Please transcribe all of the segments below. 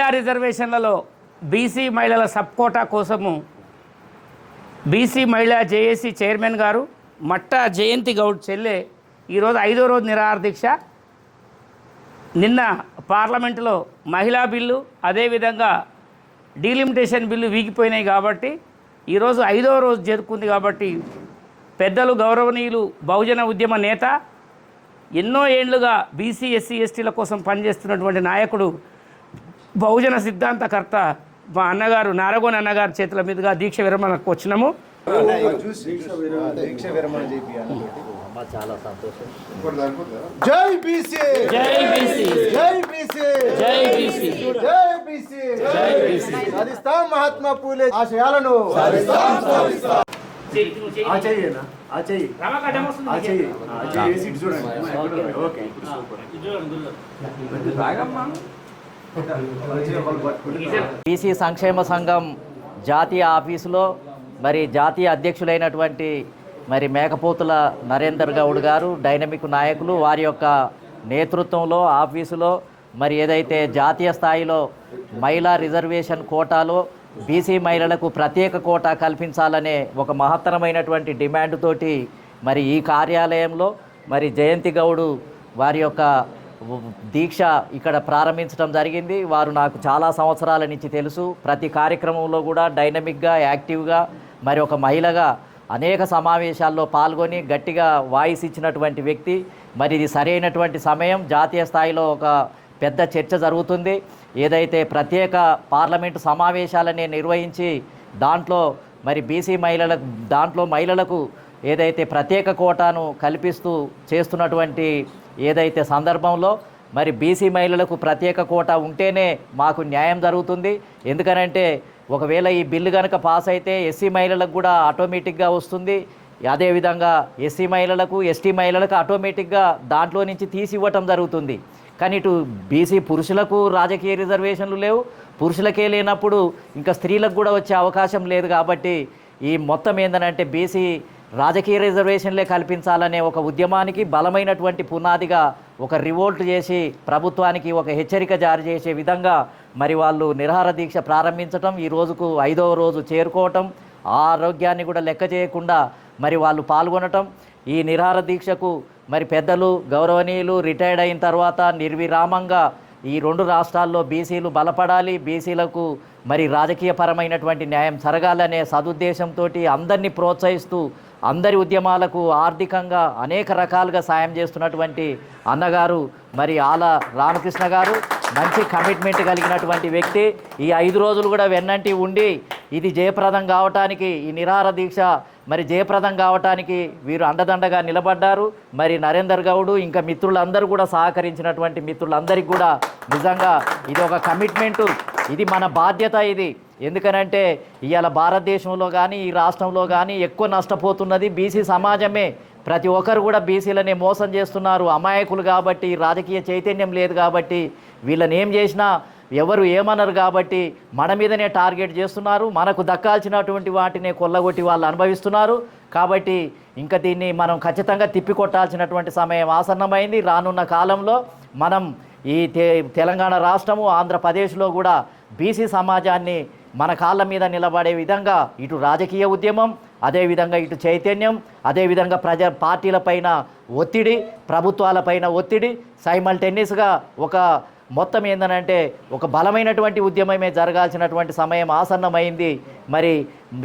మహిళా రిజర్వేషన్లలో బీసీ మహిళల sub quota కోసము బీసీ మహిళా జేఏసీ చైర్మన్ గారు మట్టా జయంతి గౌడ్ చెల్లె ఈరోజు 5వ రోజు నిరాహార దీక్ష. నిన్న పార్లమెంటులో మహిళా బిల్లు అదేవిధంగా డీలిమిటేషన్ బిల్లు వీగిపోయినాయి కాబట్టి ఈరోజు 5వ రోజు జరుపుకుంది. కాబట్టి పెద్దలు గౌరవనీయులు బహుజన ఉద్యమ నేత, ఎన్నో ఏళ్లుగా బీసీ ఎస్సీ ఎస్టీల కోసం పనిచేస్తున్నటువంటి నాయకుడు, బహుజన సిద్ధాంతకర్త మా అన్నగారు నారగోని అన్నగారి చేతుల మీదుగా దీక్ష విరమణకు వచ్చినాము. చాలా సంతోషం. జై బీసీ, జై బీసీ, జై బీసీ, జై బీసీ, జై బీసీ, జై బీసీ. సాధిస్తాం మహాత్మా పూలే ఆశయాలను. బీసీ సంక్షేమ సంఘం జాతీయ ఆఫీసులో మరి జాతీయ అధ్యక్షులైనటువంటి మరి మేకపోతుల నరేందర్ గౌడ్ గారు, డైనమిక్ నాయకులు, వారి యొక్క నేతృత్వంలో ఆఫీసులో మరి ఏదైతే జాతీయ స్థాయిలో మహిళా రిజర్వేషన్ కోటాలో బీసీ మహిళలకు ప్రత్యేక కోటా కల్పించాలనే ఒక మహత్తరమైనటువంటి డిమాండ్ తోటి మరి ఈ కార్యాలయంలో మరి జయంతి గౌడు వారి యొక్క దీక్ష ఇక్కడ ప్రారంభించడం జరిగింది. వారు నాకు చాలా సంవత్సరాల నుంచి తెలుసు. ప్రతి కార్యక్రమంలో కూడా డైనమిక్గా, యాక్టివ్గా మరి ఒక మహిళగా అనేక సమావేశాల్లో పాల్గొని గట్టిగా వాయిస్ ఇచ్చినటువంటి వ్యక్తి. మరి ఇది సరైనటువంటి సమయం. జాతీయ స్థాయిలో ఒక పెద్ద చర్చ జరుగుతుంది. ఏదైతే ప్రత్యేక పార్లమెంటు సమావేశాలని నిర్వహించి దాంట్లో మరి బీసీ మహిళలకు ఏదైతే ప్రత్యేక కోటాను కల్పిస్తూ చేస్తున్నటువంటి ఏదైతే సందర్భంలో మరి బీసీ మహిళలకు ప్రత్యేక కోటా ఉంటేనే మాకు న్యాయం జరుగుతుంది. ఎందుకనంటే ఒకవేళ ఈ బిల్లు కనుక పాస్ అయితే ఎస్సీ మహిళలకు కూడా ఆటోమేటిక్గా వస్తుంది. అదేవిధంగా ఎస్సీ మహిళలకు, ఎస్టీ మహిళలకు ఆటోమేటిక్గా దాంట్లో నుంచి తీసి ఇవ్వటం జరుగుతుంది. కానీ ఇటు బీసీ పురుషులకు రాజకీయ రిజర్వేషన్లు లేవు. పురుషులకే లేనప్పుడు ఇంకా స్త్రీలకు కూడా వచ్చే అవకాశం లేదు. కాబట్టి ఈ మొత్తం ఏంటంటే బీసీ రాజకీయ రిజర్వేషన్లే కల్పించాలనే ఒక ఉద్యమానికి బలమైనటువంటి పునాదిగా ఒక రివోల్ట్ చేసి ప్రభుత్వానికి ఒక హెచ్చరిక జారీ చేసే విధంగా మరి వాళ్ళు నిరాహార దీక్ష ప్రారంభించటం, ఈ రోజుకు 5వ రోజు చేరుకోవటం, ఆ ఆరోగ్యాన్ని కూడా లెక్క చేయకుండా మరి వాళ్ళు పాల్గొనటం. ఈ నిరాహార దీక్షకు మరి పెద్దలు గౌరవనీయులు రిటైర్డ్ అయిన తర్వాత నిర్విరామంగా ఈ 2 రాష్ట్రాల్లో బీసీలు బలపడాలి, బీసీలకు మరి రాజకీయపరమైనటువంటి న్యాయం జరగాలనే సదుద్దేశంతో అందరినీ ప్రోత్సహిస్తూ అందరి ఉద్యమాలకు ఆర్థికంగా అనేక రకాలుగా సాయం చేస్తున్నటువంటి అన్నగారు మరి ఆల రామకృష్ణ గారు మంచి కమిట్మెంట్ కలిగినటువంటి వ్యక్తి. ఈ 5 రోజులు కూడా వెన్నంటి ఉండి ఇది జయప్రదం కావటానికి, ఈ నిరాహార దీక్ష మరి జయప్రదం కావటానికి వీరు అండదండగా నిలబడ్డారు. మరి నరేందర్ గౌడు ఇంకా మిత్రులందరూ కూడా సహకరించినటువంటి మిత్రులందరికీ కూడా నిజంగా ఇది ఒక కమిట్మెంటు, ఇది మన బాధ్యత. ఇది ఎందుకనంటే ఇవాళ భారతదేశంలో కానీ ఈ రాష్ట్రంలో కానీ ఎక్కువ నష్టపోతున్నది బీసీ సమాజమే. ప్రతి ఒక్కరు కూడా బీసీలనే మోసం చేస్తున్నారు. అమాయకులు కాబట్టి, రాజకీయ చైతన్యం లేదు కాబట్టి, వీళ్ళని ఏం చేసినా ఎవరు ఏమన్నారు కాబట్టి మన మీదనే టార్గెట్ చేస్తున్నారు. మనకు దక్కాల్సినటువంటి వాటిని కొల్లగొట్టి వాళ్ళు అనుభవిస్తున్నారు. కాబట్టి ఇంకా దీన్ని మనం ఖచ్చితంగా తిప్పికొట్టాల్సినటువంటి సమయం ఆసన్నమైంది. రానున్న కాలంలో మనం ఈ తెలంగాణ రాష్ట్రము, ఆంధ్రప్రదేశ్లో కూడా బీసీ సమాజాన్ని మన కాళ్ళ మీద నిలబడే విధంగా ఇటు రాజకీయ ఉద్యమం, అదేవిధంగా ఇటు చైతన్యం, అదేవిధంగా పార్టీలపైన ఒత్తిడి, ప్రభుత్వాలపైన ఒత్తిడి, సైమల్టేనియస్గా ఒక మొత్తం ఏంటంటే ఒక బలమైనటువంటి ఉద్యమమే జరగాల్సినటువంటి సమయం ఆసన్నమైంది. మరి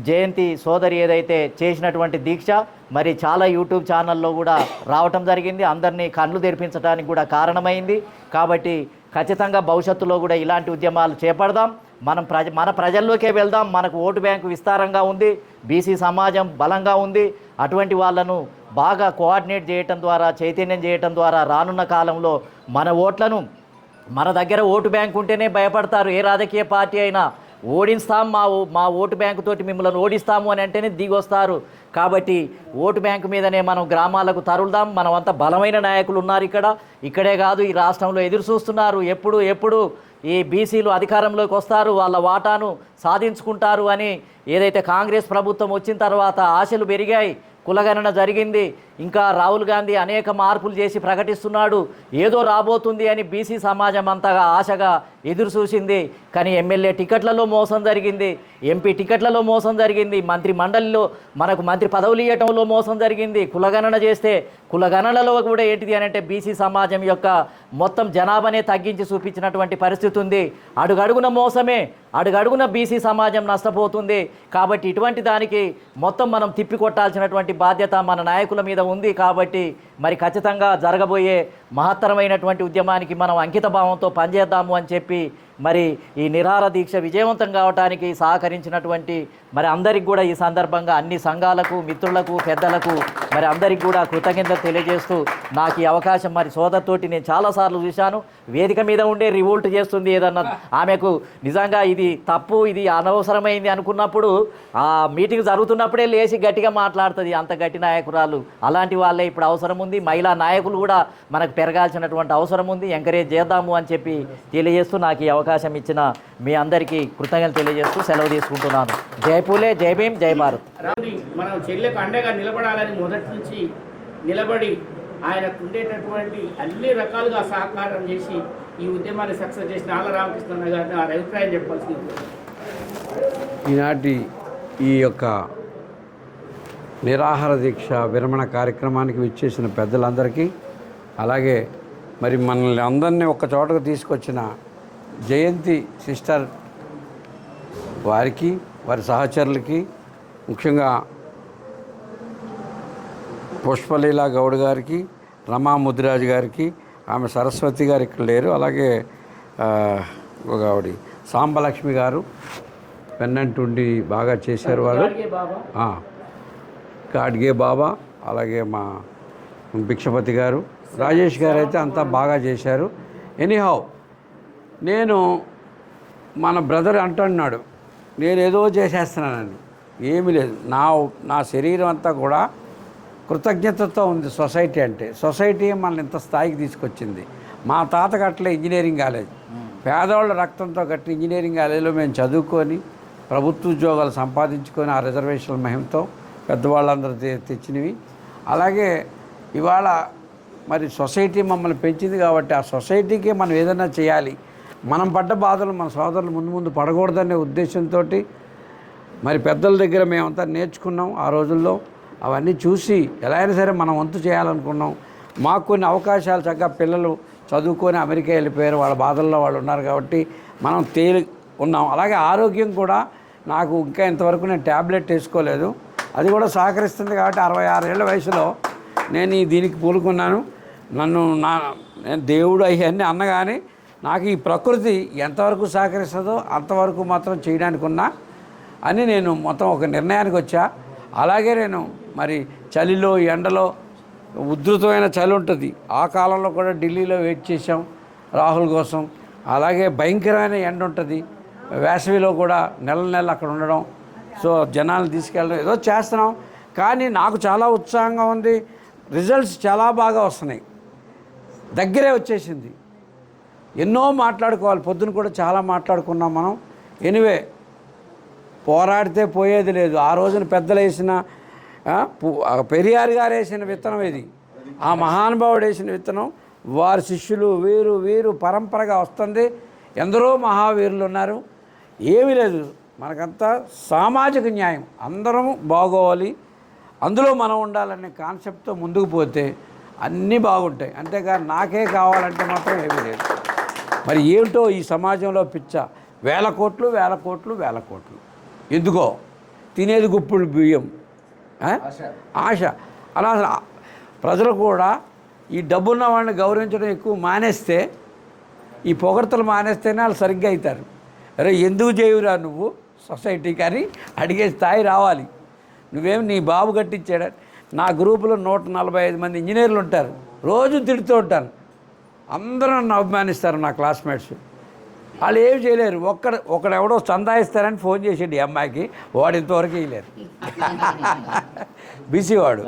జయంతి సోదరి ఏదైతే చేసినటువంటి దీక్ష మరి చాలా యూట్యూబ్ ఛానల్లో కూడా రావటం జరిగింది, అందరినీ కళ్ళు తెరిపించడానికి కూడా కారణమైంది. కాబట్టి ఖచ్చితంగా భవిష్యత్తులో కూడా ఇలాంటి ఉద్యమాలు చేపడదాం. మన ప్రజల్లోకే వెళ్దాం. మనకు ఓటు బ్యాంకు విస్తారంగా ఉంది, బీసీ సమాజం బలంగా ఉంది. అటువంటి వాళ్ళను బాగా కోఆర్డినేట్ చేయటం ద్వారా, చైతన్యం చేయటం ద్వారా రానున్న కాలంలో మన ఓట్లను, మన దగ్గర ఓటు బ్యాంకు ఉంటేనే భయపడతారు. ఏ రాజకీయ పార్టీ అయినా ఓడిస్తాం, మా ఓటు బ్యాంకు తోటి మిమ్మల్ని ఓడిస్తాము అని అంటేనే దిగొస్తారు. కాబట్టి ఓటు బ్యాంకు మీదనే మనం గ్రామాలకు తరులుదాం. మనమంతా బలమైన నాయకులు ఉన్నారు ఇక్కడే కాదు ఈ రాష్ట్రంలో ఎదురు చూస్తున్నారు. ఎప్పుడు ఈ బీసీలు అధికారంలోకి వస్తారు, వాళ్ళ వాటాను సాధించుకుంటారు అని ఏదైతే కాంగ్రెస్ ప్రభుత్వం వచ్చిన తర్వాత ఆశలు పెరిగాయి. కులగణన జరిగింది. ఇంకా రాహుల్ గాంధీ అనేక మార్పులు చేసి ప్రకటిస్తున్నాడు. ఏదో రాబోతుంది అని బీసీ సమాజం అంతగా ఆశగా ఎదురు చూసింది. కానీ ఎమ్మెల్యే టికెట్లలో మోసం జరిగింది, ఎంపీ టికెట్లలో మోసం జరిగింది, మంత్రి మండలిలో మనకు మంత్రి పదవులు ఇవ్వటంలో మోసం జరిగింది. కులగణన చేస్తే కులగణనలో కూడా ఏంటిది అని అంటే బీసీ సమాజం యొక్క మొత్తం జనాభానే తగ్గించి చూపించినటువంటి పరిస్థితి ఉంది. అడుగడుగున మోసమే, అడుగడుగున బీసీ సమాజం నష్టపోతుంది. కాబట్టి ఇటువంటి దానికి మొత్తం మనం తిప్పికొట్టాల్సినటువంటి బాధ్యత మన నాయకుల మీద ఉంది. కాబట్టి మరి ఖచ్చితంగా జరగబోయే మహత్తరమైనటువంటి ఉద్యమానికి మనం అంకిత భావంతో పనిచేద్దాము అని చెప్పి మరి ఈ నిరాహార దీక్ష విజయవంతం కావడానికి సహకరించినటువంటి మరి అందరికి కూడా ఈ సందర్భంగా అన్ని సంఘాలకు, మిత్రులకు, పెద్దలకు మరి అందరికి కూడా కృతజ్ఞతలు తెలియజేస్తూ నాకు ఈ అవకాశం మరి సోదరుతోటి నేను చాలాసార్లు చూశాను. వేదిక మీద ఉండే రివోల్ట్ చేస్తుంది ఏదన్నా ఆమెకు నిజంగా ఇది తప్పు, ఇది అనవసరమైంది అనుకున్నప్పుడు ఆ మీటింగ్ జరుగుతున్నప్పుడే లేచి గట్టిగా మాట్లాడుతుంది. అంత గట్టి నాయకురాలు. అలాంటి వాళ్ళే ఇప్పుడు అవసరం ఉంది. మహిళా నాయకులు కూడా మనకు పెరగాల్సినటువంటి అవసరం ఉంది. ఎంకరేజ్ చేద్దాము అని చెప్పి తెలియజేస్తూ నాకు ఈ అవకాశం ఇచ్చిన మీ అందరికీ కృతజ్ఞతలు తెలియజేస్తూ సెలవు తీసుకుంటున్నాను. జై పూలే, జై భీమ్, జై భారత్. మనం చెల్లెకు అండగా నిలబడాలని మొదటి నుంచి నిలబడి ఆయనకు ఉండేటటువంటి అన్ని రకాలుగా సహకారం చేసి ఈ ఉద్యమాన్ని సక్సెస్ చేసిన ఆళ్ళ రామకృష్ణ గారిని ఆ అభిప్రాయం చెప్పాల్సింది. ఈనాటి ఈ యొక్క నిరాహార దీక్ష విరమణ కార్యక్రమానికి విచ్చేసిన పెద్దలందరికీ, అలాగే మరి మనల్ని అందరినీ ఒక చోటకు తీసుకొచ్చిన జయంతి సిస్టర్ వారికి, వారి సహచరులకి, ముఖ్యంగా పుష్పలీలా గౌడ్ గారికి, రమా ముదిరాజు గారికి, ఆమె సరస్వతి గారు ఇక్కడ లేరు, అలాగే ఒక ఆవిడ సాంబలక్ష్మి గారు పెన్నంటుండి బాగా చేశారు వాళ్ళు, గాడ్గే బాబా, అలాగే మా భిక్షపతి గారు, రాజేష్ గారు అయితే అంతా బాగా చేశారు. ఎనీహౌ నేను మన బ్రదర్ అంటున్నాడు నేనేదో చేసేస్తున్నానని. ఏమీ లేదు. నా శరీరం అంతా కూడా కృతజ్ఞతతో ఉంది. సొసైటీ అంటే సొసైటీ మనల్ని ఇంత స్థాయికి తీసుకొచ్చింది. మా తాతకు అట్లే ఇంజనీరింగ్ కాలేజ్, పేదవాళ్ళ రక్తంతో కట్టి ఇంజనీరింగ్ కాలేజీలో మేము చదువుకొని ప్రభుత్వ ఉద్యోగాలు సంపాదించుకొని ఆ రిజర్వేషన్ల మహిమతో పెద్దవాళ్ళందరూ తెచ్చినవి. అలాగే ఇవాళ మరి సొసైటీ మమ్మల్ని పెంచింది కాబట్టి ఆ సొసైటీకి మనం ఏదైనా చేయాలి. మనం పడ్డ బాధలు మన సోదరులు ముందు పడకూడదనే ఉద్దేశంతో మరి పెద్దల దగ్గర మేమంతా నేర్చుకున్నాం. ఆ రోజుల్లో అవన్నీ చూసి ఎలా అయినా సరే మనం వంతు చేయాలనుకున్నాం. మాకు కొన్ని అవకాశాలు చక్కగా పిల్లలు చదువుకొని అమెరికా వెళ్ళిపోయారు, వాళ్ళ బాధల్లో వాళ్ళు ఉన్నారు కాబట్టి మనం ఉన్నాం. అలాగే ఆరోగ్యం కూడా నాకు ఇంకా ఇంతవరకు నేను ట్యాబ్లెట్ వేసుకోలేదు, అది కూడా సహకరిస్తుంది కాబట్టి 66 ఏళ్ల వయసులో నేను దీనికి పూనుకున్నాను. నేను దేవుడు అవన్నీ అన్నగాని నాకు ఈ ప్రకృతి ఎంతవరకు సహకరిస్తుందో అంతవరకు మాత్రం చేయడానికి ఉన్నా అని నేను మొత్తం ఒక నిర్ణయానికి వచ్చా. అలాగే నేను మరి చలిలో, ఎండలో ఉధృతమైన చలి ఉంటుంది. ఆ కాలంలో కూడా ఢిల్లీలో వెయిట్ చేసాం రాహుల్ కోసం. అలాగే భయంకరమైన ఎండ ఉంటుంది. వేసవిలో కూడా నెల అక్కడ ఉండడం, సో జనాలను తీసుకెళ్ళడం ఏదో చేస్తున్నాం. కానీ నాకు చాలా ఉత్సాహంగా ఉంది. రిజల్ట్స్ చాలా బాగా వస్తున్నాయి. దగ్గరే వచ్చేసింది. ఎన్నో మాట్లాడుకోవాలి. పొద్దున కూడా చాలా మాట్లాడుకున్నాం మనం. ఎనివే పోరాడితే పోయేది లేదు. ఆ రోజున పెద్దలు వేసిన పెరియార్ గారు వేసిన విత్తనం ఇది. ఆ మహానుభావుడు వేసిన విత్తనం. వారి శిష్యులు వీరు పరంపరగా వస్తుంది. ఎందరో మహావీరులు ఉన్నారు. ఏమీ లేదు, మనకంతా సామాజిక న్యాయం, అందరం బాగోవాలి, అందులో మనం ఉండాలనే కాన్సెప్ట్తో ముందుకు పోతే అన్నీ బాగుంటాయి. అంతేగాని నాకే కావాలంటే మాత్రం ఏమీ లేదు. మరి ఏమిటో ఈ సమాజంలో పిచ్చ, వేల కోట్లు ఎందుకో తినేది గుప్పుడు బియ్యం, ఆశ. అలా ప్రజలు కూడా ఈ డబ్బున్న వాళ్ళని గౌరవించడం ఎక్కువ మానేస్తే, ఈ పొగడ్తలు మానేస్తేనే వాళ్ళు సరిగ్గా అవుతారు. అరే ఎందుకు చేయవురా నువ్వు సొసైటీకి అని అడిగే స్థాయి రావాలి. నువ్వేం నీ బాబు కట్టించాడా? నా గ్రూపులో 145 మంది ఇంజనీర్లు ఉంటారు. రోజు తిడుతూ ఉంటాను. అందరూ నన్ను అభిమానిస్తారు నా క్లాస్మేట్స్. వాళ్ళు ఏమి చేయలేరు. ఒకడెవడో చందా ఇస్తారని ఫోన్ చేసాడు ఈ అమ్మాయికి, వాడు ఇంతవరకు వేయలేరు. బీసీ వాడు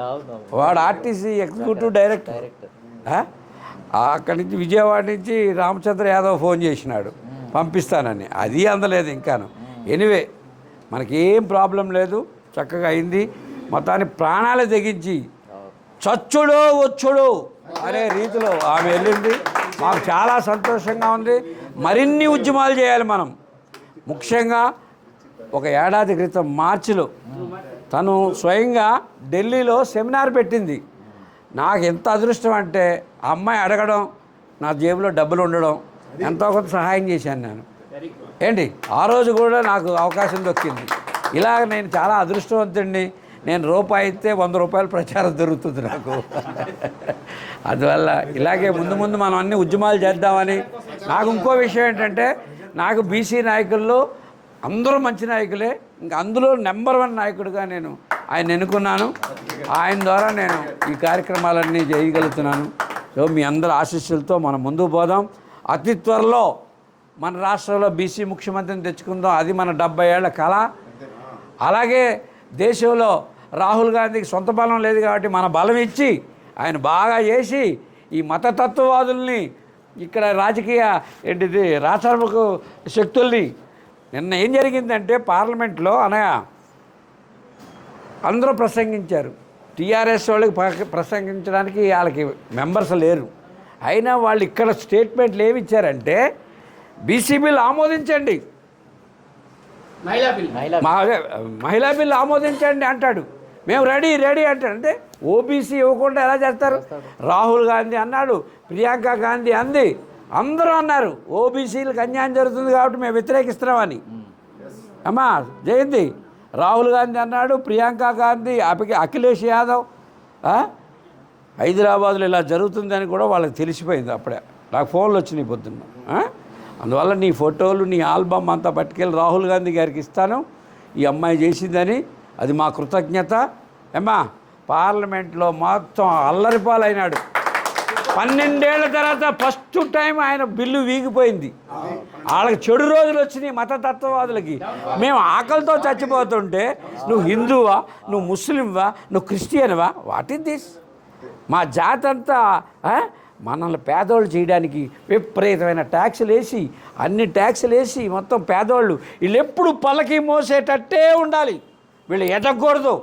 ఆర్టీసీ ఎగ్జిక్యూటివ్ డైరెక్టర్. అక్కడి నుంచి విజయవాడ నుంచి రామచంద్ర యాదవ్ ఫోన్ చేసినాడు పంపిస్తానని, అది అందలేదు ఇంకాను. ఎనివే మనకేం ప్రాబ్లం లేదు, చక్కగా అయింది. మొత్తాన్ని ప్రాణాలు తెగించి చచ్చుడు వచ్చుడు అనే రీతిలో ఆమె వెళ్ళింది. మాకు చాలా సంతోషంగా ఉంది. మరిన్ని ఉద్యమాలు చేయాలి మనం. ముఖ్యంగా ఒక ఏడాది క్రితం మార్చిలో తను స్వయంగా ఢిల్లీలో సెమినార్ పెట్టింది. నాకు ఎంత అదృష్టం అంటే ఆ అమ్మాయి అడగడం, నా జేబులో డబ్బులు ఉండడం, ఎంతో కొంత సహాయం చేశాను నేను. ఏంటి ఆ రోజు కూడా నాకు అవకాశం దొక్కింది. ఇలా నేను చాలా అదృష్టవంతుడిని. నేను రూపాయి అయితే 100 రూపాయలు ప్రచారం దొరుకుతుంది నాకు. అందువల్ల ఇలాగే ముందు ముందు మనం అన్ని ఉద్యమాలు చేద్దామని. నాకు ఇంకో విషయం ఏంటంటే, నాకు బీసీ నాయకుల్లో అందరూ మంచి నాయకులే, ఇంకా అందులో నెంబర్ 1 నాయకుడిగా నేను ఆయన ఎన్నుకున్నాను. ఆయన ద్వారా నేను ఈ కార్యక్రమాలన్నీ చేయగలుగుతున్నాను. సో మీ అందరి ఆశీస్సులతో మనం ముందుకు పోదాం. అతి త్వరలో మన రాష్ట్రంలో బీసీ ముఖ్యమంత్రిని తెచ్చుకుందాం. అది మన 70 ఏళ్ల కళ. అలాగే దేశంలో రాహుల్ గాంధీకి సొంత బలం లేదు కాబట్టి మన బలం ఇచ్చి ఆయన బాగా చేసి ఈ మతతత్వవాదుల్ని, ఇక్కడ రాజకీయ రాచరిక శక్తుల్ని. నిన్న ఏం జరిగిందంటే పార్లమెంట్లో అనగా అందరూ ప్రసంగించారు. టీఆర్ఎస్ వాళ్ళకి ప్రసంగించడానికి వాళ్ళకి మెంబర్స్ లేరు. అయినా వాళ్ళు ఇక్కడ స్టేట్మెంట్లు ఏమి ఇచ్చారంటే, బీసీ బిల్ ఆమోదించండి, మహిళా బిల్ ఆమోదించండి అంటాడు. మేము రెడీ అంటాడు. అంటే ఓబీసీ ఇవ్వకుండా ఎలా చేస్తారు? రాహుల్ గాంధీ అన్నాడు, ప్రియాంక గాంధీ అంది, అందరూ అన్నారు ఓబీసీలకు అన్యాయం జరుగుతుంది కాబట్టి మేము వ్యతిరేకిస్తున్నామని. అమ్మా జయంతి, రాహుల్ గాంధీ అన్నాడు, ప్రియాంక గాంధీ, అఖిలేష్ యాదవ్, హైదరాబాద్లో ఇలా జరుగుతుందని కూడా వాళ్ళకి తెలిసిపోయింది. అప్పుడే నాకు ఫోన్లు వచ్చినాయి పొద్దున్న. అందువల్ల నీ ఫోటోలు, నీ ఆల్బమ్ అంతా పట్టుకెళ్ళి రాహుల్ గాంధీ గారికి ఇస్తాను. ఈ అమ్మాయి చేసిందని అది మా కృతజ్ఞత. ఏమ్మా పార్లమెంట్లో మొత్తం అల్లరిపాలైనాడు. 12 ఏళ్ల తర్వాత ఫస్ట్ టైం ఆయన బిల్లు వీగిపోయింది. వాళ్ళకి చెడు రోజులు వచ్చినాయి మతతత్వవాదులకి. మేము ఆకలితో చచ్చిపోతుంటే నువ్వు హిందువా, నువ్వు ముస్లింవా, నువ్వు క్రిస్టియన్వా, వాట్ ఈస్ దిస్? మా జాతి అంతా మనల్ని పేదోళ్ళు చేయడానికి విపరీతమైన ట్యాక్సులు వేసి, అన్ని ట్యాక్సులు వేసి మొత్తం పేదోళ్ళు వీళ్ళు ఎప్పుడు పల్లకి మోసేటట్టే ఉండాలి, వీళ్ళు ఎదగకూడదు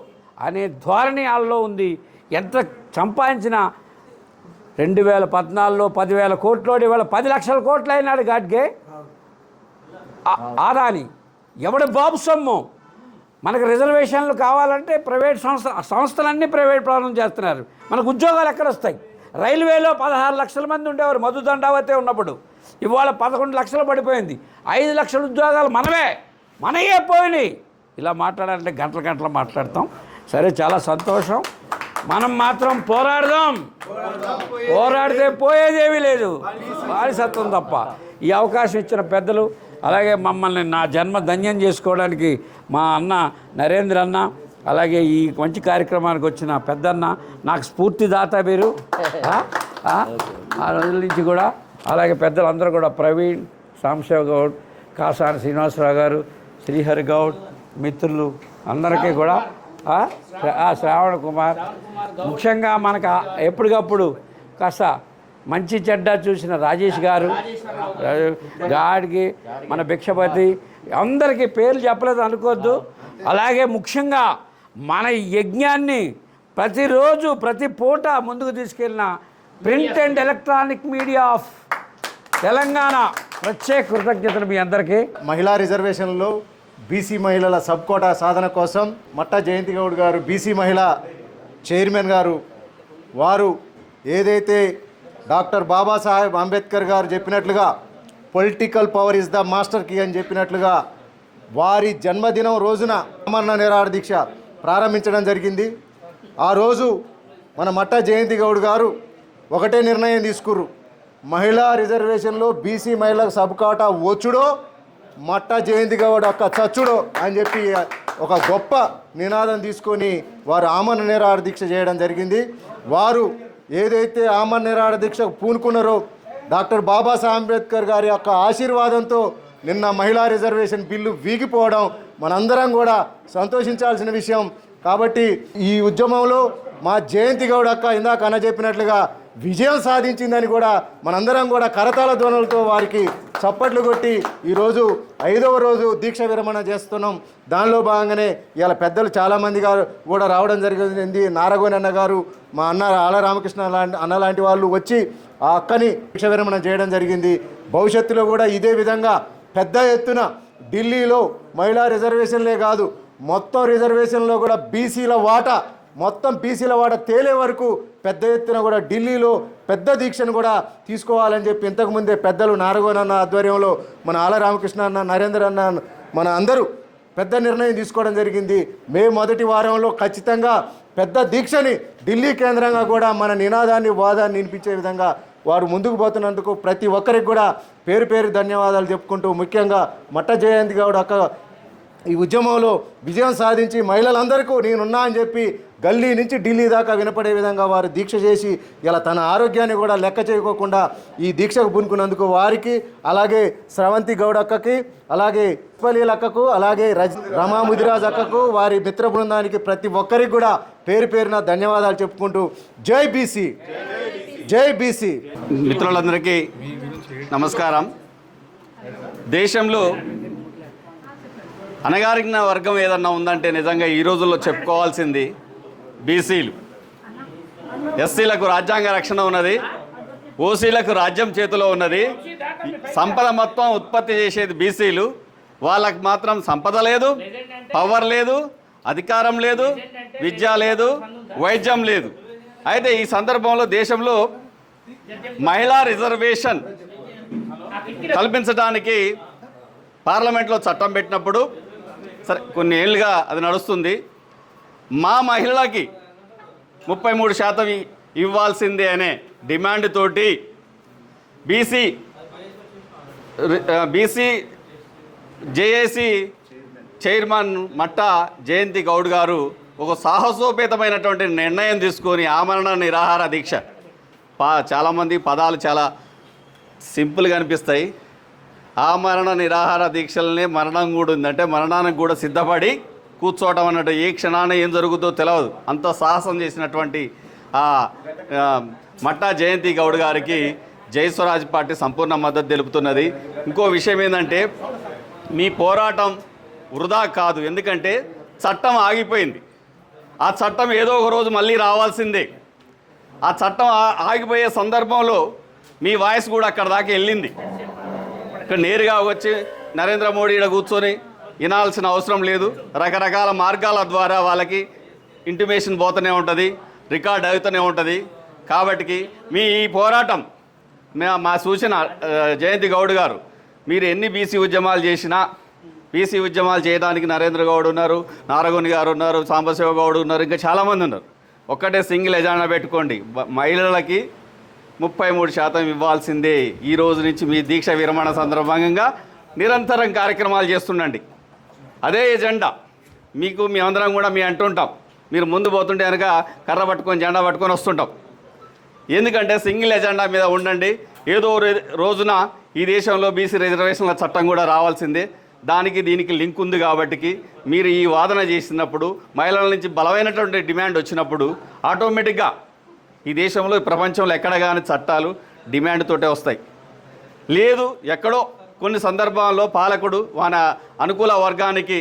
అనే ధోరణి వాళ్ళలో ఉంది. ఎంత సంపాదించినా 2014లో 10,000 కోట్లోడి ఇవాళ 10 లక్షల కోట్లు అయినాడు గాడ్గే ఆదాని. ఎవడు బాబు సొమ్ము? మనకు రిజర్వేషన్లు కావాలంటే ప్రైవేట్ సంస్థలన్నీ ప్రైవేట్ ప్రారంభం చేస్తున్నారు. మనకు ఉద్యోగాలు ఎక్కడ వస్తాయి? రైల్వేలో 16 లక్షల మంది ఉండేవారు మధు దండావతే ఉన్నప్పుడు. ఇవాళ 11 లక్షలు పడిపోయింది. 5 లక్షల ఉద్యోగాలు మనయే పోయినాయి. ఇలా మాట్లాడాలంటే గంటలు మాట్లాడతాం. సరే, చాలా సంతోషం. మనం మాత్రం పోరాడదాం. పోరాడితే పోయేదేమీ లేదు, వారసత్వం తప్ప. ఈ అవకాశం ఇచ్చిన పెద్దలు, అలాగే మమ్మల్ని నా జన్మ ధన్యం చేసుకోవడానికి మా అన్న నరేంద్ర అన్న, అలాగే ఈ మంచి కార్యక్రమానికి వచ్చిన పెద్దన్న, నాకు స్ఫూర్తిదాత మీరు ఆ రోజుల నుంచి కూడా. అలాగే పెద్దలందరూ కూడా, ప్రవీణ్, సాంశివ్ గౌడ్, కాసాని శ్రీనివాసరావు గారు, శ్రీహరి గౌడ్, మిత్రులు అందరికీ కూడా, శ్రావణ కుమార్, ముఖ్యంగా మనకు ఎప్పటికప్పుడు కాస్త మంచి చెడ్డ చూసిన రాజేష్ గారు, గాడికి, మన భిక్షపతి, అందరికీ పేర్లు చెప్పలేదు అనుకోవద్దు. అలాగే ముఖ్యంగా మన యజ్ఞాన్ని ప్రతిరోజు ప్రతి పూట ముందుకు తీసుకెళ్ళిన print and electronic media of Telangana ప్రత్యేక కృతజ్ఞతలు మీ అందరికీ. మహిళా రిజర్వేషన్లో బీసీ మహిళల సబ్ కోటా సాధన కోసం మట్టా జయంతి గౌడ్ గారు, బీసీ మహిళా చైర్మన్ గారు, వారు ఏదైతే డాక్టర్ బాబాసాహెబ్ అంబేద్కర్ గారు చెప్పినట్లుగా political power is the master key అని చెప్పినట్లుగా వారి జన్మదినం రోజున ఆమరణ నిరాహార దీక్ష ప్రారంభించడం జరిగింది. ఆ రోజు మన మట్టా జయంతి గౌడ్ గారు ఒకటే నిర్ణయం తీసుకుర్రు, మహిళా రిజర్వేషన్లో బీసీ మహిళలకు సబ్ కోటా వచ్చుడో మట్టా జయంతి గౌడ్ అక్క చచ్చుడో అని చెప్పి ఒక గొప్ప నినాదం తీసుకొని వారు ఆమరణ నిరాహార దీక్ష చేయడం జరిగింది. వారు ఏదైతే ఆమరణ నిరాహార దీక్షకు పూనుకున్నారో డాక్టర్ బాబాసాహెబ్ అంబేద్కర్ గారి యొక్క ఆశీర్వాదంతో నిన్న మహిళా రిజర్వేషన్ బిల్లు వీగిపోవడం మనందరం కూడా సంతోషించాల్సిన విషయం. కాబట్టి ఈ ఉద్యమంలో మా జయంతి గౌడ్ అక్క ఇందాక అన్న చెప్పినట్లుగా విజయం సాధించిందని కూడా మనందరం కూడా కరతాళ ధ్వనులతో వారికి చప్పట్లు కొట్టి ఈరోజు 5వ రోజు దీక్ష విరమణ చేస్తున్నాం. దానిలో భాగంగానే ఇవాళ పెద్దలు చాలామంది గారు కూడా రావడం జరిగింది. నారగోని అన్న గారు, మా అన్న ఆల రామకృష్ణ అన్న లాంటి వాళ్ళు వచ్చి ఆ అక్కని దీక్ష విరమణ చేయడం జరిగింది. భవిష్యత్తులో కూడా ఇదే విధంగా పెద్ద ఎత్తున ఢిల్లీలో మహిళా రిజర్వేషన్లే కాదు మొత్తం రిజర్వేషన్లో కూడా బీసీల వాటా తేలే వరకు పెద్ద ఎత్తున కూడా ఢిల్లీలో పెద్ద దీక్షను కూడా తీసుకోవాలని చెప్పి ఇంతకుముందే పెద్దలు నారగోనన్న ఆధ్వర్యంలో మన ఆల రామకృష్ణ అన్న, నరేందర్ అన్న, మన అందరూ పెద్ద నిర్ణయం తీసుకోవడం జరిగింది. మే మొదటి వారంలో ఖచ్చితంగా పెద్ద దీక్షని ఢిల్లీ కేంద్రంగా కూడా మన నినాదాన్ని వాదాన్ని వినిపించే విధంగా వారు ముందుకు పోతున్నందుకు ప్రతి ఒక్కరికి కూడా పేరు పేరు ధన్యవాదాలు చెప్పుకుంటూ, ముఖ్యంగా మట్ట జయంతి గౌడ్ అక్క ఈ ఉద్యమంలో విజయం సాధించి మహిళలందరికీ నేనున్నా అని చెప్పి గల్లీ నుంచి ఢిల్లీ దాకా వినపడే విధంగా వారు దీక్ష చేసి ఇలా తన ఆరోగ్యాన్ని కూడా లెక్క చేయకోకుండా ఈ దీక్షకు పూనుకున్నందుకు వారికి, అలాగే స్రవంతి గౌడ్ అక్కకి, అలాగే ఉప్పలీల అక్కకు, అలాగే రమా ముదిరాజ్ అక్కకు, వారి మిత్ర బృందానికి ప్రతి ఒక్కరికి కూడా పేరు పేరున ధన్యవాదాలు చెప్పుకుంటూ జై బీసీ, జై బీసీ. మిత్రులందరికీ నమస్కారం. దేశంలో అణగారిన వర్గం ఏదన్నా ఉందంటే నిజంగా ఈ రోజుల్లో చెప్పుకోవాల్సింది బీసీలు. ఎస్సీలకు రాజ్యాంగ రక్షణ ఉన్నది, ఓసీలకు రాజ్యం చేతిలో ఉన్నది. సంపద మొత్తం ఉత్పత్తి చేసేది బీసీలు. వాళ్ళకు మాత్రం సంపద లేదు, పవర్ లేదు, అధికారం లేదు, విద్య లేదు, వైద్యం లేదు. అయితే ఈ సందర్భంలో దేశంలో మహిళా రిజర్వేషన్ కల్పించడానికి పార్లమెంట్లో చట్టం పెట్టినప్పుడు సరే కొన్ని ఏళ్ళుగా అది నడుస్తుంది. మా మహిళలకి 33% ఇవ్వాల్సిందే అనే డిమాండ్ తోటి బీసీ జేఏసీ చైర్మన్ మట్టా జయంతి గౌడ్ గారు ఒక సాహసోపేతమైనటువంటి నిర్ణయం తీసుకొని ఆమరణ నిరాహార దీక్ష. చాలామంది పదాలు చాలా సింపుల్గా అనిపిస్తాయి. ఆమరణ నిరాహార దీక్షలనే మరణం కూడా ఉందంటే మరణానికి కూడా సిద్ధపడి కూర్చోవటం అన్నట్టు ఏ క్షణాన ఏం జరుగుతుందో తెలియదు. అంత సాహసం చేసినటువంటి మట్టా జయంతి గౌడ్ గారికి జై స్వరాజ్ పార్టీ సంపూర్ణ మద్దతు తెలుపుతున్నది. ఇంకో విషయం ఏంటంటే మీ పోరాటం వృధా కాదు. ఎందుకంటే చట్టం ఆగిపోయింది. ఆ చట్టం ఏదో ఒక రోజు మళ్ళీ రావాల్సిందే. ఆ చట్టం ఆగిపోయే సందర్భంలో మీ వాయిస్ కూడా అక్కడ దాకా వెళ్ళింది. ఇక్కడ నేరుగా వచ్చి నరేంద్ర మోడీ ఇక్కడ కూర్చొని వినాల్సిన అవసరం లేదు. రకరకాల మార్గాల ద్వారా వాళ్ళకి ఇంటిమేషన్ పోతూనే ఉంటుంది, రికార్డ్ అవుతూనే ఉంటుంది. కాబట్టి మీ ఈ పోరాటం మా సూచన జయంతి గౌడ్ గారు, మీరు ఎన్ని బీసీ ఉద్యమాలు చేసినా, బీసీ ఉద్యమాలు చేయడానికి నరేంద్ర గౌడ్ ఉన్నారు, నారగొని గారు ఉన్నారు, సాంబశివ గౌడ్ ఉన్నారు, ఇంకా చాలామంది ఉన్నారు. ఒక్కటే సింగిల్ ఎజెండా పెట్టుకోండి, మహిళలకి 33% ఇవ్వాల్సిందే. ఈ రోజు నుంచి మీ దీక్ష విరమణ సందర్భంగా నిరంతరం కార్యక్రమాలు చేస్తుండండి. అదే ఎజెండా మీకు మేమందరం కూడా మీ అంటుంటాం. మీరు ముందు పోతుంటే కనుక కర్ర పట్టుకొని జెండా పట్టుకొని వస్తుంటాం. ఎందుకంటే సింగిల్ ఎజెండా మీద ఉండండి. ఏదో రోజున ఈ దేశంలో బీసీ రిజర్వేషన్ల చట్టం కూడా రావాల్సిందే. దానికి దీనికి లింక్ ఉంది. కాబట్టి మీరు ఈ వాదన చేసినప్పుడు మహిళల నుంచి బలమైనటువంటి డిమాండ్ వచ్చినప్పుడు ఆటోమేటిక్గా ఈ దేశంలో ప్రపంచంలో ఎక్కడ కానీ చట్టాలు డిమాండ్ తోటే వస్తాయి. లేదు ఎక్కడో కొన్ని సందర్భాల్లో పాలకుడు మన అనుకూల వర్గానికి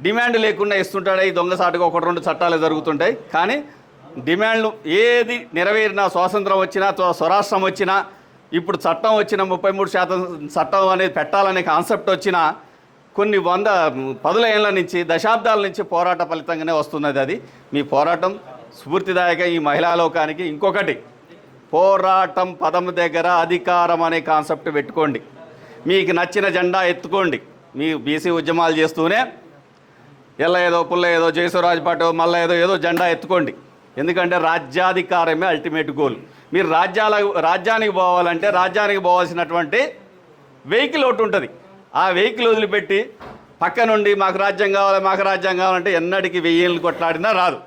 డిమాండ్ లేకుండా ఇస్తుంటాడు. ఈ దొంగసాటుగా 1-2 చట్టాలు జరుగుతుంటాయి. కానీ డిమాండ్లు ఏది నెరవేరినా, స్వాతంత్రం వచ్చినా, స్వరాష్ట్రం వచ్చినా, ఇప్పుడు చట్టం వచ్చిన 33% చట్టం అనేది పెట్టాలనే కాన్సెప్ట్ వచ్చినా కొన్ని 10 ఏళ్ల నుంచి, దశాబ్దాల నుంచి పోరాట ఫలితంగానే వస్తున్నది. అది మీ పోరాటం స్ఫూర్తిదాయక ఈ మహిళా లోకానికి. ఇంకొకటి, పోరాటం పదం దగ్గర అధికారం అనే కాన్సెప్ట్ పెట్టుకోండి. మీకు నచ్చిన జెండా ఎత్తుకోండి. మీ బీసీ ఉద్యమాలు చేస్తూనే ఎల్ల ఏదో పుల్ల ఏదో జయస్వరాజ్ పాటు మళ్ళీ ఏదో జెండా ఎత్తుకోండి. ఎందుకంటే రాజ్యాధికారమే అల్టిమేట్ గోల్. మీరు రాజ్యానికి పోవాలంటే రాజ్యానికి పోవాల్సినటువంటి వెహికల్ ఒకటి ఉంటుంది. ఆ వెహికల్ వదిలిపెట్టి పక్క నుండి మాకు రాజ్యం కావాలంటే ఎన్నటికి 1000 ఏళ్ళు కొట్లాడినా రాదు.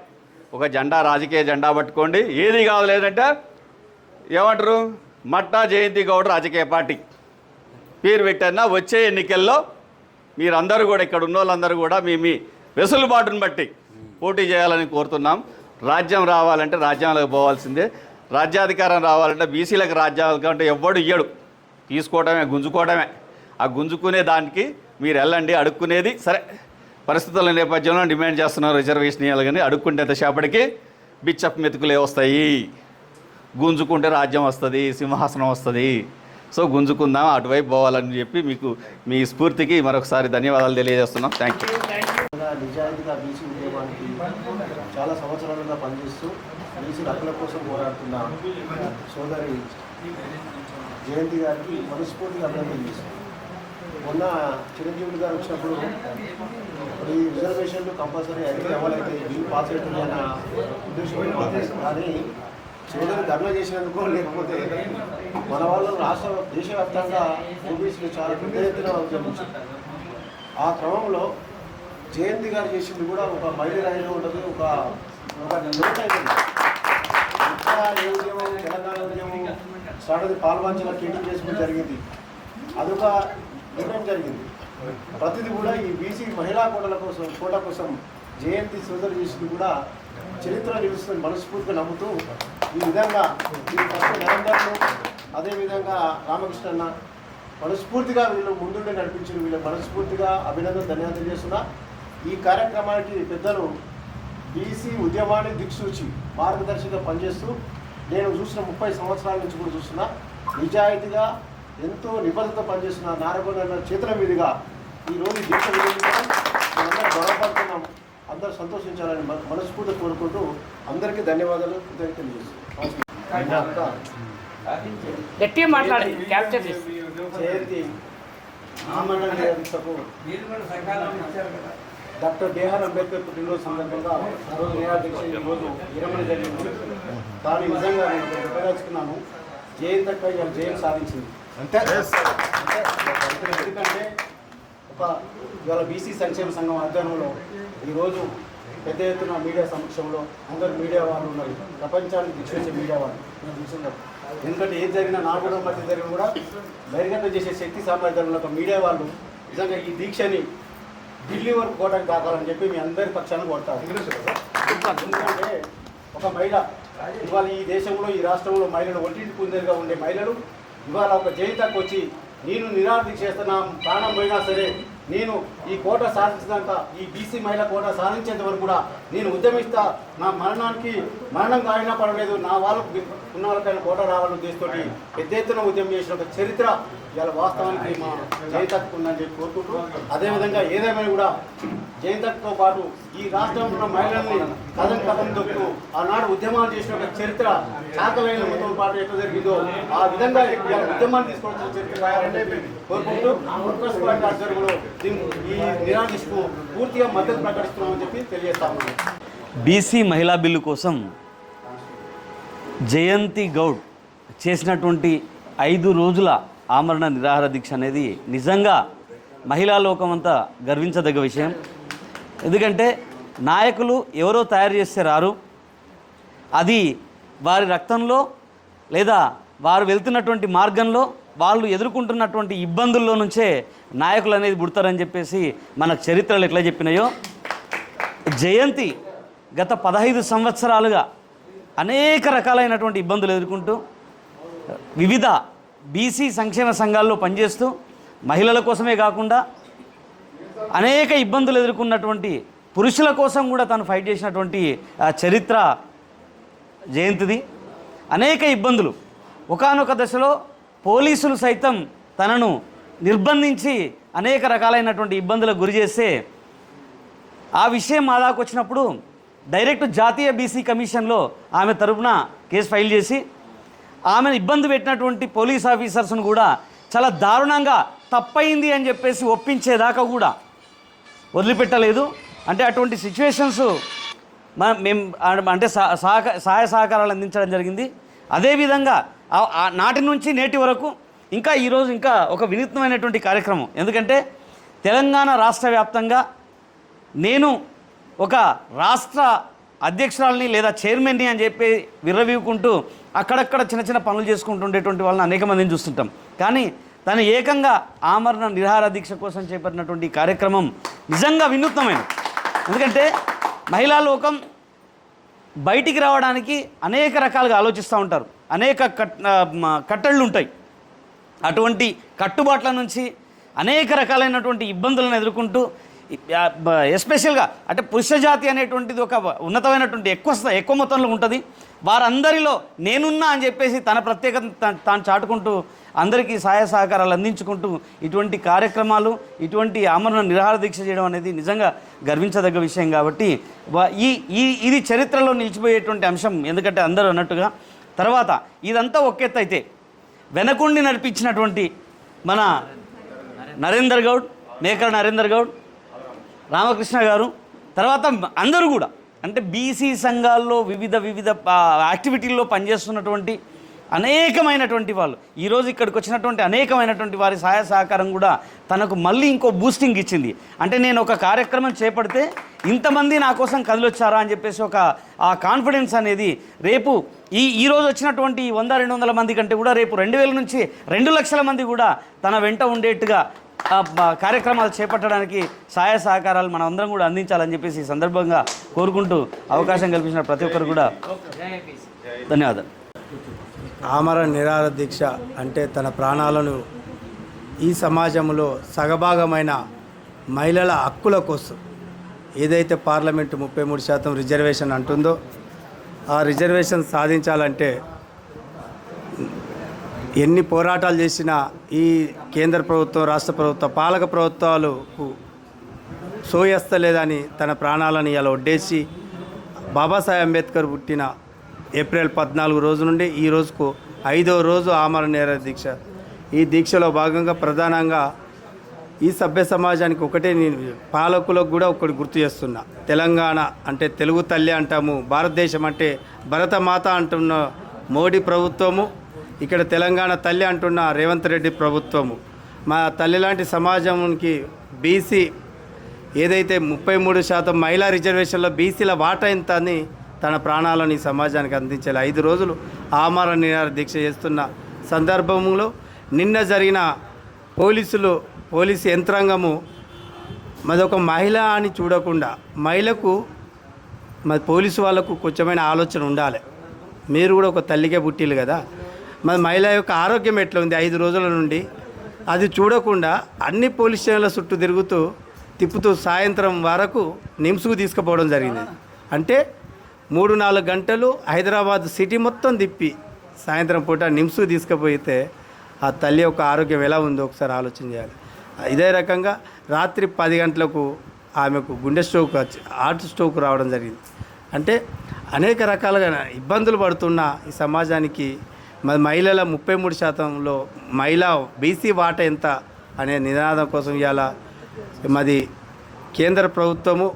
ఒక జెండా, రాజకీయ జెండా పట్టుకోండి. ఏది కాదు లేదంటే ఏమంటారు, మట్టా జయంతి గౌడ్ రాజకీయ పార్టీ పేరు పెట్టినా వచ్చే ఎన్నికల్లో మీరందరూ కూడా, ఇక్కడ ఉన్న వాళ్ళందరూ కూడా మీ వెసులుబాటును బట్టి పోటీ చేయాలని కోరుతున్నాం. రాజ్యం రావాలంటే రాజ్యాంగాలకు పోవాల్సిందే. రాజ్యాధికారం రావాలంటే బీసీలకు రాజ్యాధికారం అంటే ఎవ్వడు ఇయ్యడు. తీసుకోవడమే, గుంజుకోవడమే. ఆ గుంజుకునే దానికి మీరు వెళ్ళండి. అడుక్కునేది సరే పరిస్థితుల నేపథ్యంలో డిమాండ్ చేస్తున్నారు రిజర్వేషన్ ఇవ్వాలి. కానీ అడుక్కుంటే ఎంతసేపటికి బిచ్చప్ మెతుకులే వస్తాయి. గుంజుకుంటే రాజ్యం వస్తుంది, సింహాసనం వస్తుంది. సో గుంజుకుందాం, అటువైపు పోవాలని చెప్పి మీకు మీ స్ఫూర్తికి మరొకసారి ధన్యవాదాలు తెలియజేస్తున్నాం. Thank you. నిజాయితీగా బీసీ ఉద్యమానికి చాలా సంవత్సరాలుగా పనిచేస్తూ బీసీ హక్కుల కోసం పోరాడుతున్న సోదరి జయంతి గారికి మనస్ఫూర్తిగా అభినందన చేస్తాం. మొన్న చిరంజీవి గారు వచ్చినప్పుడు ఈ రిజర్వేషన్లు కంపల్సరీ అయితే అమలైతే బిల్లు పాస్ అవుతుంది అన్న ఉద్దేశం, కానీ సోదరి ధర్నా చేసినందుకో లేకపోతే మన వాళ్ళు దేశవ్యాప్తంగా ఓబీసీలు చాలా పెద్ద ఎత్తున ఉద్యమించారు. ఆ క్రమంలో జయంతి గారు చేసింది కూడా ఒక మైలురాయిలో ఉంటుంది, ఒక నోట్ అయిపోయింది. ఇంకా ఏ ఉద్యమం, తెలంగాణ ఉద్యమం స్టార్ట్ అది పాల్వంచల కేటీ చేసుకుని జరిగింది, అదొక నిర్ణయం జరిగింది. ప్రతిదీ కూడా ఈ బీసీ మహిళా కోట కోసం జయంతి సోదరు చేసింది కూడా చరిత్ర నిలుస్తుంది మనస్ఫూర్తిగా నమ్ముతూ ఈ విధంగా ఈ ఫస్ట్ నరేందర్ను అదేవిధంగా రామకృష్ణన్న మనస్ఫూర్తిగా వీళ్ళు ముందుండి నడిపించిన వీళ్ళు మనస్ఫూర్తిగా అభినందన ధన్యవాదాలు చేస్తున్నా. ఈ కార్యక్రమానికి పెద్దలు బీసీ ఉద్యమాన్ని దిక్సూచి మార్గదర్శిగా పనిచేస్తూ నేను చూసిన 30 సంవత్సరాల నుంచి కూడా చూస్తున్నా, నిజాయితీగా ఎంతో నిబద్ధత పనిచేస్తున్న నారగొండ చేతుల మీదుగా ఈరోజు దీక్ష విధించడం మనందరం గొడవపడుతున్నాం. అందరూ సంతోషించాలని మనస్ఫూర్తి కోరుకుంటూ అందరికీ ధన్యవాదాలు తెలియజేస్తున్నాం. గట్టిగా మాట్లాడి క్యాప్చర్ చేసి జయంతి ఆమరణ నిరాదీక్షకు డాక్టర్ బిఆర్ అంబేద్కర్ పుట్టినరోజు సందర్భంగా ఆ రోజు నిరాదీక్ష ఈరోజు విరమణ జరిగింది. దాన్ని నిజంగా నేను చెప్పదలుచుకున్నాను, జయంతిపై జయం సాధించింది అంటే ఎందుకంటే ఇవాళ బీసీ సంక్షేమ సంఘం ఆధ్వర్యంలో ఈరోజు పెద్ద ఎత్తున మీడియా సమక్షంలో అందరు మీడియా వాళ్ళు ఉన్నారు, ప్రపంచానికి దిక్సూచే మీడియా వాళ్ళు చూస్తున్నారు. ఎందుకంటే ఏది జరిగినా నా కూడా మధ్య జరిగిన కూడా బహిర్గతం చేసే శక్తి సామర్థ్యంలో ఒక మీడియా వాళ్ళు నిజంగా ఈ దీక్షని ఢిల్లీ వరకు కోటకు దాకాలని చెప్పి మీ అందరి పక్షాన్ని కొడతారు. ఎందుకంటే ఒక మహిళ ఇవాళ ఈ దేశంలో ఈ రాష్ట్రంలో మహిళలు ఒంటింటి కుందేరుగా ఉండే మహిళలు ఇవాళ ఒక జయంతికి వచ్చి నేను నిరాదీక్ష చేస్తున్నా, ప్రాణం పోయినా సరే నేను ఈ కోట సాధించినాక ఈ బీసీ మహిళ కోట సాధించేంత వరకు కూడా నేను ఉద్యమిస్తా, నా మరణం కాయినా పడలేదు, నా వాళ్ళకు ఉన్న వాళ్ళకైనా కోట రావాలని ఉద్దేశంతో పెద్ద ఎత్తున ఉద్యమం చేసిన ఒక చరిత్ర ఇవాళ వాస్తవానికి మా జయంతకు ఉందని చెప్పి కోరుకుంటూ, అదేవిధంగా ఏదేమైనా కూడా జయంతతో పాటు ఈ రాష్ట్రంలో ఉన్న మహిళల్ని కథం దొక్కు ఆనాడు ఉద్యమాలు చేసిన ఒక చరిత్ర శాఖలైనతో పాటు ఎట్లా జరిగిందో ఆ విధంగా ఉద్యమాన్ని తీసుకోవాల్సిన చరిత్ర రాయాలని కోరుకుంటూ వర్కర్స్ పార్టీ ఆధ్వర్యంలో ఈ నిరాదీక్షకు పూర్తిగా మద్దతు ప్రకటిస్తున్నామని చెప్పి తెలియజేస్తాము. బీసీ మహిళా బిల్లు కోసం జయంతి గౌడ్ చేసినటువంటి 5 రోజుల ఆమరణ నిరాహార దీక్ష అనేది నిజంగా మహిళా లోకమంతా గర్వించదగ్గ విషయం. ఎందుకంటే నాయకులు ఎవరో తయారు చేస్తే రారు, అది వారి రక్తంలో లేదా వారు వెళ్తున్నటువంటి మార్గంలో వాళ్ళు ఎదుర్కొంటున్నటువంటి ఇబ్బందుల్లో నుంచే నాయకులు అనేది పుడతారని చెప్పేసి మనకు చరిత్రలు ఎట్లా చెప్పినాయో, జయంతి గత 15 సంవత్సరాలుగా అనేక రకాలైనటువంటి ఇబ్బందులు ఎదుర్కొంటూ వివిధ బీసీ సంక్షేమ సంఘాల్లో పనిచేస్తూ మహిళల కోసమే కాకుండా అనేక ఇబ్బందులు ఎదుర్కొన్నటువంటి పురుషుల కోసం కూడా తను ఫైట్ చేసినటువంటి చరిత్ర జయంతిది. అనేక ఇబ్బందులు, ఒకానొక దశలో పోలీసులు సైతం తనను నిర్బంధించి అనేక రకాలైనటువంటి ఇబ్బందులకు గురి చేస్తే ఆ విషయం మా దాకా వచ్చినప్పుడు డైరెక్ట్ జాతీయ బీసీ కమిషన్లో ఆమె తరపున కేసు ఫైల్ చేసి ఆమెను ఇబ్బంది పెట్టినటువంటి పోలీస్ ఆఫీసర్స్ను కూడా చాలా దారుణంగా తప్పయింది అని చెప్పేసి ఒప్పించేదాకా కూడా వదిలిపెట్టలేదు. అంటే అటువంటి సిచ్యువేషన్స్ మేము అంటే సహాయ సహకారాలు అందించడం జరిగింది. అదేవిధంగా నాటి నుంచి నేటి వరకు ఇంకా ఈరోజు ఇంకా ఒక వినూత్నమైనటువంటి కార్యక్రమం. ఎందుకంటే తెలంగాణ రాష్ట్ర వ్యాప్తంగా నేను ఒక రాష్ట్ర అధ్యక్షురాలని లేదా చైర్మన్ని అని చెప్పి విర్రవీవుకుంటూ అక్కడక్కడ చిన్న చిన్న పనులు చేసుకుంటుండేటువంటి వాళ్ళని అనేక మందిని చూస్తుంటాం. కానీ తను ఏకంగా ఆమరణ నిరాహార దీక్ష కోసం చేపట్టినటువంటి కార్యక్రమం నిజంగా వినూత్నమైనది. ఎందుకంటే మహిళా లోకం బయటికి రావడానికి అనేక రకాలుగా ఆలోచిస్తూ ఉంటారు, అనేక కట్టళ్ళు ఉంటాయి. అటువంటి కట్టుబాట్ల నుంచి అనేక రకాలైనటువంటి ఇబ్బందులను ఎదుర్కొంటూ ఎస్పెషల్గా అంటే పురుష జాతి అనేటువంటిది ఒక ఉన్నతమైనటువంటి ఎక్కువ మొత్తంలో ఉంటుంది. వారందరిలో నేనున్నా అని చెప్పేసి తన ప్రత్యేకత తాను చాటుకుంటూ అందరికీ సహాయ సహకారాలు అందించుకుంటూ ఇటువంటి కార్యక్రమాలు, ఇటువంటి ఆమరణ నిరాహార దీక్ష చేయడం అనేది నిజంగా గర్వించదగ్గ విషయం. కాబట్టి ఇది చరిత్రలో నిలిచిపోయేటువంటి అంశం. ఎందుకంటే అందరూ అన్నట్టుగా తర్వాత ఇదంతా ఒకెత్తు అయితే వెనకుండి నడిపించినటువంటి మన నరేందర్ గౌడ్, మేకల నరేందర్ గౌడ్, రామకృష్ణ గారు, తర్వాత అందరూ కూడా అంటే బీసీ సంఘాల్లో వివిధ యాక్టివిటీల్లో పనిచేస్తున్నటువంటి అనేకమైనటువంటి వాళ్ళు ఈరోజు ఇక్కడికి వచ్చినటువంటి అనేకమైనటువంటి వారి సహాయ సహకారం కూడా తనకు మళ్ళీ ఇంకో బూస్టింగ్ ఇచ్చింది. అంటే నేను ఒక కార్యక్రమం చేపడితే ఇంతమంది నా కోసం కదిలొచ్చారా అని చెప్పేసి ఆ కాన్ఫిడెన్స్ అనేది రేపు ఈరోజు వచ్చినటువంటి 100-200 మంది కంటే కూడా రేపు 2000 నుంచి 2 లక్షల మంది కూడా తన వెంట ఉండేట్టుగా కార్యక్రమాలు చేపట్టడానికి సహాయ సహకారాలు మనం అందరం కూడా అందించాలని చెప్పేసి ఈ సందర్భంగా కోరుకుంటూ అవకాశం కల్పించిన ప్రతి ఒక్కరు కూడా ధన్యవాదాలు. ఆమరణ నిరాహార దీక్ష అంటే తన ప్రాణాలను ఈ సమాజంలో సగభాగమైన మహిళల హక్కుల కోసం ఏదైతే పార్లమెంటు 33% రిజర్వేషన్ అంటుందో ఆ రిజర్వేషన్ సాధించాలంటే ఎన్ని పోరాటాలు చేసినా ఈ కేంద్ర ప్రభుత్వం, రాష్ట్ర ప్రభుత్వం, పాలక ప్రభుత్వాలకు సోయస్తలేదని తన ప్రాణాలను ఇలా ఒడ్డేసి బాబాసాహెబ్ అంబేద్కర్ పుట్టిన ఏప్రిల్ 14 రోజు నుండి ఈ రోజుకు 5వ రోజు ఆమరణ నిరాహార దీక్ష. ఈ దీక్షలో భాగంగా ప్రధానంగా ఈ సభ్య సమాజానికి ఒకటే నేను పాలకులకు కూడా ఒకటి గుర్తు చేస్తున్నా. తెలంగాణ అంటే తెలుగు తల్లి అంటాము, భారతదేశం అంటే భరతమాత అంటున్న మోడీ ప్రభుత్వము, ఇక్కడ తెలంగాణ తల్లి అంటున్న రేవంత్ రెడ్డి ప్రభుత్వము. మా తల్లి లాంటి సమాజానికి బీసీ ఏదైతే 33% మహిళా రిజర్వేషన్లో బీసీల వాటా ఎంత అని తన ప్రాణాలను ఈ సమాజానికి అందించాలి. 5 రోజులు ఆమరణ నిరాహార దీక్ష చేస్తున్న సందర్భంలో నిన్న జరిగిన పోలీసు యంత్రాంగము మరొక మహిళ అని చూడకుండా మహిళకు మరి పోలీసు వాళ్ళకు కొంచెమైన ఆలోచన ఉండాలి. మీరు కూడా ఒక తల్లికే పుట్టిలు కదా, మరి మహిళ యొక్క ఆరోగ్యం ఎట్లా ఉంది 5 రోజుల నుండి అది చూడకుండా అన్ని పోలీస్ స్టేషన్ల చుట్టూ తిప్పుతూ సాయంత్రం వరకు నిమ్స్కు తీసుకుపోవడం జరిగింది. అంటే 3-4 గంటలు హైదరాబాద్ సిటీ మొత్తం తిప్పి సాయంత్రం పూట నిమ్స్కు తీసుకుపోయితే ఆ తల్లి యొక్క ఆరోగ్యం ఎలా ఉందో ఒకసారి ఆలోచన చేయాలి. ఇదే రకంగా రాత్రి 10 గంటలకు ఆమెకు గుండె స్ట్రోక్ హార్ట్ స్ట్రోక్ రావడం జరిగింది. అంటే అనేక రకాలుగా ఇబ్బందులు పడుతున్న ఈ సమాజానికి మరి మహిళల 33%లో మహిళా బీసీ వాటా ఎంత అనే నినాదం కోసం ఇవాళ మాది కేంద్ర ప్రభుత్వము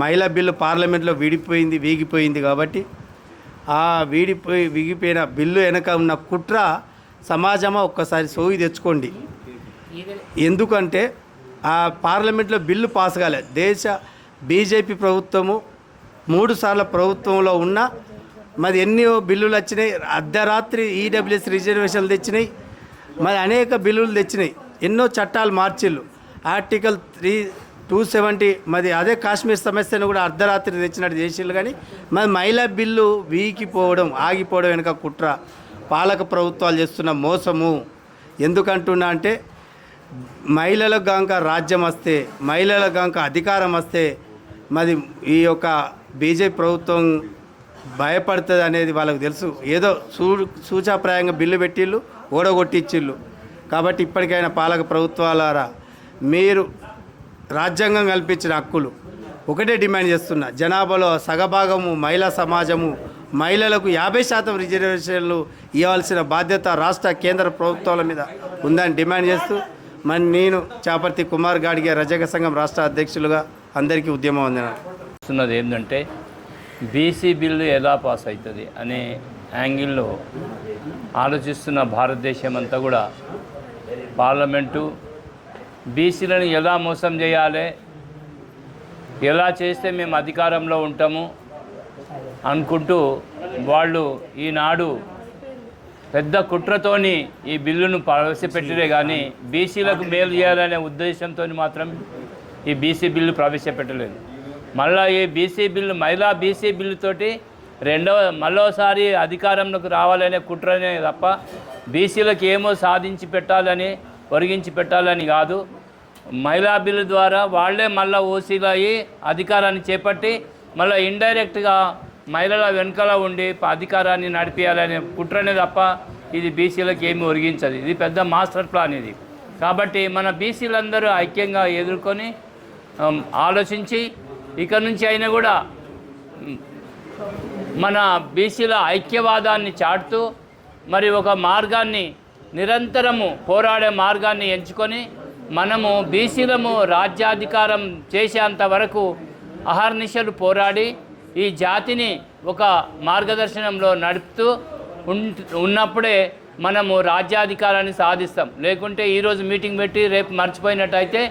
మహిళా బిల్లు పార్లమెంట్లో వీగిపోయింది కాబట్టి ఆ వీగిపోయిన బిల్లు వెనక ఉన్న కుట్ర సమాజమా ఒక్కసారి సోయి తెచ్చుకోండి. ఎందుకంటే ఆ పార్లమెంట్లో బిల్లు పాస్ కాలే. దేశ బీజేపీ ప్రభుత్వము 3 సార్లు ప్రభుత్వంలో ఉన్న మరి ఎన్నో బిల్లులు వచ్చినాయి. అర్ధరాత్రి ఈడబ్ల్యూఎస్ రిజర్వేషన్లు తెచ్చినాయి, మరి అనేక బిల్లులు తెచ్చినాయి, ఎన్నో చట్టాలు మార్చిళ్ళు. ఆర్టికల్ 270 మరి అదే కాశ్మీర్ సమస్యను కూడా అర్ధరాత్రి తెచ్చినట్టు చేసిళ్ళు. కానీ మరి మహిళా బిల్లు ఆగిపోవడం వెనుక కుట్ర పాలక ప్రభుత్వాలు చేస్తున్న మోసము. ఎందుకంటున్నా అంటే మహిళలకు గాంక రాజ్యం వస్తే, మహిళలకు గాంక అధికారం వస్తే మరి ఈ యొక్క బీజేపీ ప్రభుత్వం భయపడుతుంది అనేది వాళ్ళకు తెలుసు. ఏదో సూచాప్రాయంగా బిల్లు పెట్టిళ్ళు, ఓడగొట్టిచ్చిళ్ళు. కాబట్టి ఇప్పటికైనా పాలక ప్రభుత్వాలారా మీరు రాజ్యాంగం కల్పించిన హక్కులు ఒకటే డిమాండ్ చేస్తున్నా. జనాభాలో సగభాగము మహిళా సమాజము, మహిళలకు 50% రిజర్వేషన్లు ఇవ్వాల్సిన బాధ్యత రాష్ట్ర కేంద్ర ప్రభుత్వాల మీద ఉందని డిమాండ్ చేస్తూ మరి నేను చాపర్తి కుమార్ గాడిగే రజక సంఘం రాష్ట్ర అధ్యక్షులుగా అందరికీ ఉద్యమం అందినాను. ఏంటంటే బీసీ బిల్లు ఎలా పాస్ అవుతుంది అనే యాంగిల్లో ఆలోచిస్తున్న భారతదేశం అంతా కూడా పార్లమెంటు బీసీలను ఎలా మోసం చేయాలి, ఎలా చేస్తే మేము అధికారంలో ఉంటాము అనుకుంటూ వాళ్ళు ఈనాడు పెద్ద కుట్రతోని ఈ బిల్లును ప్రవేశపెట్టలే కానీ బీసీలకు మేలు చేయాలనే ఉద్దేశంతో మాత్రం ఈ బీసీ బిల్లు ప్రవేశపెట్టలేదు. మళ్ళీ ఈ బీసీ బిల్లు మహిళా బీసీ బిల్లుతోటి మరోసారి అధికారంలోకి రావాలనే కుట్రనే తప్ప బీసీలకు ఏమో సాధించి పెట్టాలని, ఒరిగించి పెట్టాలని కాదు. మహిళా బిల్లు ద్వారా వాళ్లే మళ్ళీ ఓసీలు అయ్యి అధికారాన్ని చేపట్టి మళ్ళీ ఇండైరెక్ట్గా మహిళల వెనుకల ఉండి అధికారాన్ని నడిపించాలనే కుట్రనే తప్ప ఇది బీసీలకు ఏమి ఒరిగించదు. ఇది పెద్ద మాస్టర్ ప్లాన్ ఇది. కాబట్టి మన బీసీలందరూ ఐక్యంగా ఎదుర్కొని ఆలోచించి ఇక నుంచి అయినా కూడా మన బీసీల ఐక్యవాదాన్ని చాటుతూ మరి ఒక మార్గాన్ని నిరంతరము పోరాడే మార్గాన్ని ఎంచుకొని మనము బీసీలము రాజ్యాధికారం చేసేంత వరకు అహర్నిశలు పోరాడి ఈ జాతిని ఒక మార్గదర్శనంలో నడుపుతూ ఉన్నప్పుడే మనము రాజ్యాధికారాన్ని సాధిస్తాం. లేకుంటే ఈరోజు మీటింగ్ పెట్టి రేపు మర్చిపోయినట్టయితే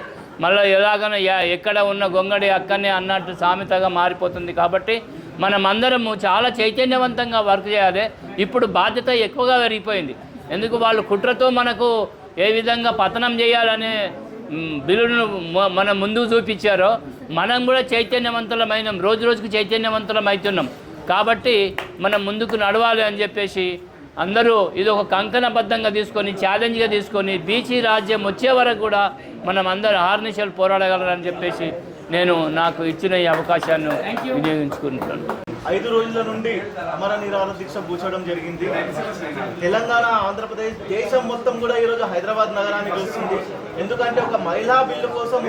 మళ్ళీ ఎలాగైనా ఎక్కడ ఉన్న గొంగడి అక్కనే అన్నట్టు సామెతగా మారిపోతుంది. కాబట్టి మనమందరము చాలా చైతన్యవంతంగా వర్క్ చేయాలి. ఇప్పుడు బాధ్యత ఎక్కువగా పెరిగిపోయింది. ఎందుకు వాళ్ళు కుట్రతో మనకు ఏ విధంగా పతనం చేయాలనే బిల్లును మనం ముందుకు చూపించారో మనం కూడా చైతన్యవంతులమైనాం, రోజు రోజుకు చైతన్యవంతులం అవుతున్నాం. కాబట్టి మనం ముందుకు నడవాలి అని చెప్పేసి అందరూ ఇది ఒక కంకణబద్ధంగా తీసుకొని ఛాలెంజ్గా తీసుకొని బీసీ రాజ్యం వచ్చే వరకు కూడా మనం అందరూ ఆర్నిషలు పోరాడగలరని చెప్పేసి నేను నాకు ఇచ్చిన ఈ అవకాశాన్ని వినియోగించుకుంటున్నాను. 5 రోజుల నుండి అమర నిరాహార దీక్ష కూర్చోవడం జరిగింది. తెలంగాణ, ఆంధ్రప్రదేశ్, దేశం మొత్తం కూడా ఈరోజు హైదరాబాద్ నగరానికి వస్తుంది. ఎందుకంటే ఒక మహిళా బిల్లు కోసం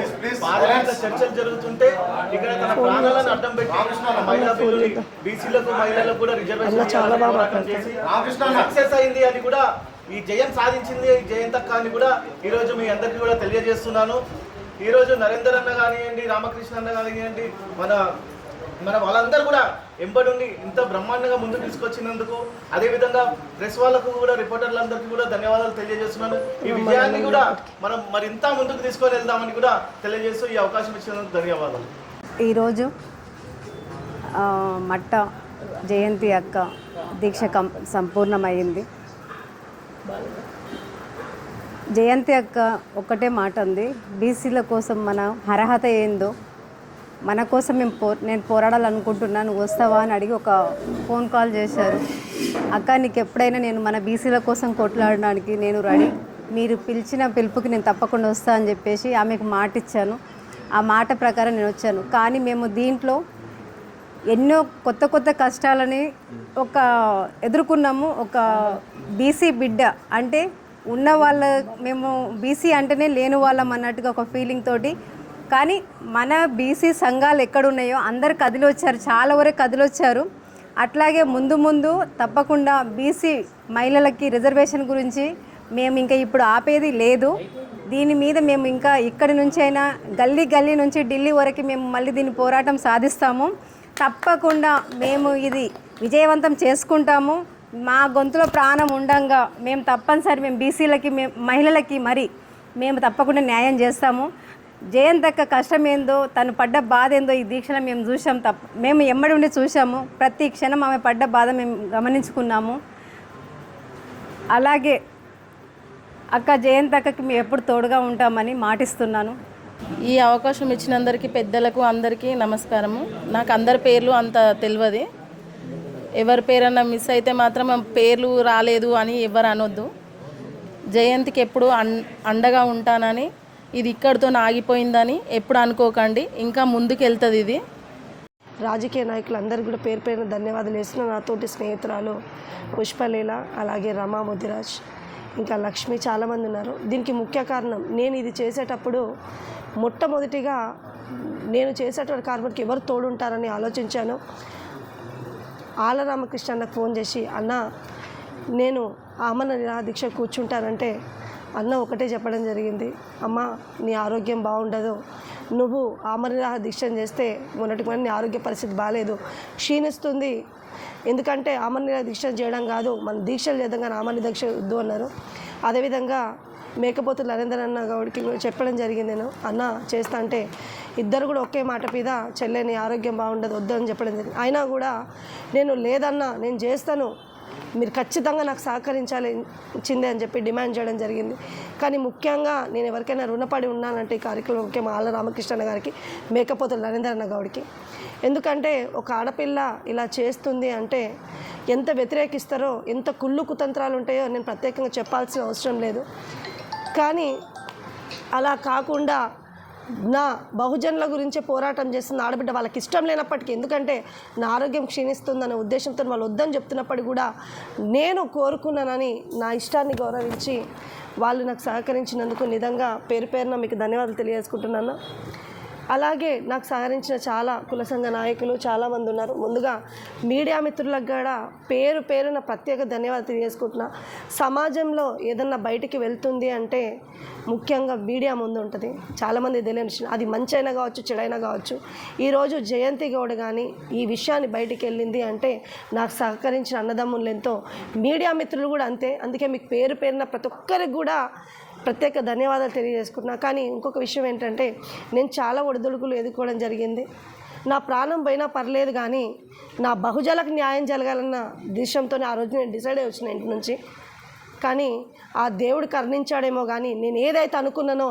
పార్లమెంట్లో చర్చలు జరుగుతుంటే ఇక్కడ తన ప్రాణాలను అడ్డం పెట్టి మహిళా బిల్లు బీసీలకు మహిళలకు కూడా రిజర్వేషన్ చేసి సక్సెస్ అయింది అని కూడా ఈ జయం సాధించింది జయంతక్క అని కూడా ఈరోజు మీ అందరికీ కూడా తెలియజేస్తున్నాను. ఈరోజు నరేందర్ అన్న కానివ్వండి, రామకృష్ణ అన్న కానివ్వండి, మన వాళ్ళందరూ కూడా ఎంబడుండి ఇంత బ్రహ్మాండంగా ముందుకు తీసుకొచ్చినందుకు, అదేవిధంగా ప్రెస్ వాళ్ళకు కూడా, రిపోర్టర్లందరికీ కూడా ధన్యవాదాలు తెలియజేస్తున్నాను. ఈ విజయాన్ని కూడా మనం మరింత ముందుకు తీసుకొని వెళ్దామని కూడా తెలియజేస్తూ ఈ అవకాశం ఇచ్చినందుకు ధన్యవాదాలు. ఈరోజు మట్ట జయంతి అక్క దీక్ష సంపూర్ణమైంది. జయంతి అక్క ఒక్కటే మాట ఉంది, బీసీల కోసం మన అర్హత ఏందో, మన కోసం నేను పోరాడాలనుకుంటున్నాను, వస్తావా అని అడిగి ఒక ఫోన్ కాల్ చేశారు. అక్క నీకు ఎప్పుడైనా నేను మన బీసీల కోసం కొట్లాడడానికి నేను రెడీ, మీరు పిలిచిన పిలుపుకి నేను తప్పకుండా వస్తా అని చెప్పేసి ఆమెకు మాట ఇచ్చాను. ఆ మాట ప్రకారం నేను వచ్చాను. కానీ మేము దీంట్లో ఎన్నో కొత్త కొత్త కష్టాలని ఎదుర్కొన్నాము. ఒక బీసీ బిడ్డ అంటే ఉన్న వాళ్ళ, మేము బీసీ అంటేనే లేని వాళ్ళం అన్నట్టుగా ఒక ఫీలింగ్ తోటి. కానీ మన బీసీ సంఘాలు ఎక్కడున్నాయో అందరు కదిలొచ్చారు, చాలా వరకు కదిలొచ్చారు. అట్లాగే ముందు ముందు తప్పకుండా బీసీ మహిళలకి రిజర్వేషన్ గురించి మేము ఇంకా ఇప్పుడు ఆపేది లేదు. దీని మీద మేము ఇంకా ఇక్కడి నుంచి అయినా గల్లీ గల్లీ నుంచి ఢిల్లీ వరకు మేము మళ్ళీ దీని పోరాటం సాధిస్తాము. తప్పకుండా మేము ఇది విజయవంతం చేసుకుంటాము. మా గొంతులో ప్రాణం ఉండంగా మేము తప్పనిసరి మేము బీసీలకి మహిళలకి మేము తప్పకుండా న్యాయం చేస్తాము. జయంతక్క కష్టం ఏందో, తను పడ్డ బాధ ఏందో ఈ దీక్షలో మేము చూసాం. మేము ఎమ్మడి ఉండి చూసాము. ప్రతి క్షణం ఆమె పడ్డ బాధ మేము గమనించుకున్నాము. అలాగే అక్క జయంతక్కకి మేము ఎప్పుడు తోడుగా ఉంటామని మాటిస్తున్నాను. ఈ అవకాశం ఇచ్చినందరికీ పెద్దలకు అందరికీ నమస్కారము. నాకు అందరి పేర్లు అంత తెలియదు. ఎవరి పేరన్నా మిస్ అయితే మాత్రం పేర్లు రాలేదు అని ఎవరు అనొద్దు. జయంతికి ఎప్పుడు అండగా ఉంటానని, ఇది ఇక్కడితో ఆగిపోయిందని ఎప్పుడు అనుకోకండి, ఇంకా ముందుకు వెళ్తుంది ఇది. రాజకీయ నాయకులందరికీ కూడా పేరు పేరున ధన్యవాదాలు వేస్తున్నాను. నాతోటి స్నేహితురాలు పుష్పలీల, అలాగే రమా ముదిరాజ్, ఇంకా లక్ష్మి, చాలామంది ఉన్నారు. దీనికి ముఖ్య కారణం నేను ఇది చేసేటప్పుడు మొట్టమొదటిగా నేను చేసేటువంటి కార్యక్రమానికి ఎవరు తోడుంటారని ఆలోచించాను. ఆల రామకృష్ణ అన్నకు ఫోన్ చేసి, అన్న నేను ఆమరణ నిరాహార దీక్ష కూర్చుంటానంటే అన్న ఒకటే చెప్పడం జరిగింది, అమ్మ నీ ఆరోగ్యం బాగుండదు, నువ్వు ఆమరణ నిరాహార దీక్ష చేస్తే మొన్నటికి నీ ఆరోగ్య పరిస్థితి బాగాలేదు, క్షీణిస్తుంది. ఎందుకంటే ఆమరణ నిరాహార దీక్ష చేయడం కాదు, మన దీక్షలు చేద్దాం కానీ ఆమరణ దీక్ష వద్దు అన్నారు. అదేవిధంగా మేకపోతు నరేందర్ అన్న గౌడ్కి చెప్పడం జరిగింది. నేను అన్న చేస్తా అంటే ఇద్దరు కూడా ఒకే మాట మీద చెల్లెని ఆరోగ్యం బాగుండదు వద్దు అని చెప్పడం జరిగింది. అయినా కూడా నేను లేదన్నా నేను చేస్తాను, మీరు ఖచ్చితంగా నాకు సహకరించాల్సిందే అని చెప్పి డిమాండ్ చేయడం జరిగింది. కానీ ముఖ్యంగా నేను ఎవరికైనా రుణపడి ఉన్నానంటే ఈ కార్యక్రమం ముఖ్యంగా ఆళ్ళ రామకృష్ణ గారికి, మేకపోతుల నరేందర్ అన్న గౌడ్కి. ఎందుకంటే ఒక ఆడపిల్ల ఇలా చేస్తుంది అంటే ఎంత వ్యతిరేకిస్తారో, ఎంత కుళ్ళు కుతంత్రాలు ఉంటాయో నేను ప్రత్యేకంగా చెప్పాల్సిన అవసరం లేదు. కానీ అలా కాకుండా నా బహుజనుల గురించే పోరాటం చేస్తున్న ఆడబిడ్డ వాళ్ళకి ఇష్టం లేనప్పటికీ, ఎందుకంటే నా ఆరోగ్యం క్షీణిస్తుందనే ఉద్దేశంతో వాళ్ళు వద్దని చెప్తున్నప్పటికీ కూడా నేను కోరుకున్నానని నా ఇష్టాన్ని గౌరవించి వాళ్ళు నాకు సహకరించినందుకు నిజంగా పేరు పేరున మీకు ధన్యవాదాలు తెలియజేసుకుంటున్నాను. అలాగే నాకు సహకరించిన చాలా కుల సంఘ నాయకులు చాలామంది ఉన్నారు. ముందుగా మీడియా మిత్రులకు కూడా పేరు పేరున ప్రత్యేక ధన్యవాదాలు తెలియజేసుకుంటున్నా. సమాజంలో ఏదన్నా బయటికి వెళ్తుంది అంటే ముఖ్యంగా మీడియా ముందు ఉంటుంది. చాలామంది తెలియని విషయం, అది మంచి అయినా కావచ్చు చెడైనా కావచ్చు. ఈరోజు జయంతి గౌడ్ కానీ ఈ విషయాన్ని బయటికి వెళ్ళింది అంటే నాకు సహకరించిన అన్నదమ్ములు ఎంతో, మీడియా మిత్రులు కూడా అంతే. అందుకే మీకు పేరు పేరున ప్రతి ఒక్కరికి కూడా ప్రత్యేక ధన్యవాదాలు తెలియజేసుకుంటున్నా. కానీ ఇంకొక విషయం ఏంటంటే, నేను చాలా ఒడిదుడుకులు ఎదుర్కోవడం జరిగింది. నా ప్రాణం పోయినా పర్లేదు కానీ నా బహుజలకు న్యాయం జరగాలన్న ఉద్దేశంతో ఆ రోజు నేను డిసైడ్ అయ్యి వచ్చిన ఇంటి నుంచి. కానీ ఆ దేవుడు కరుణించాడేమో కానీ నేను ఏదైతే అనుకున్నానో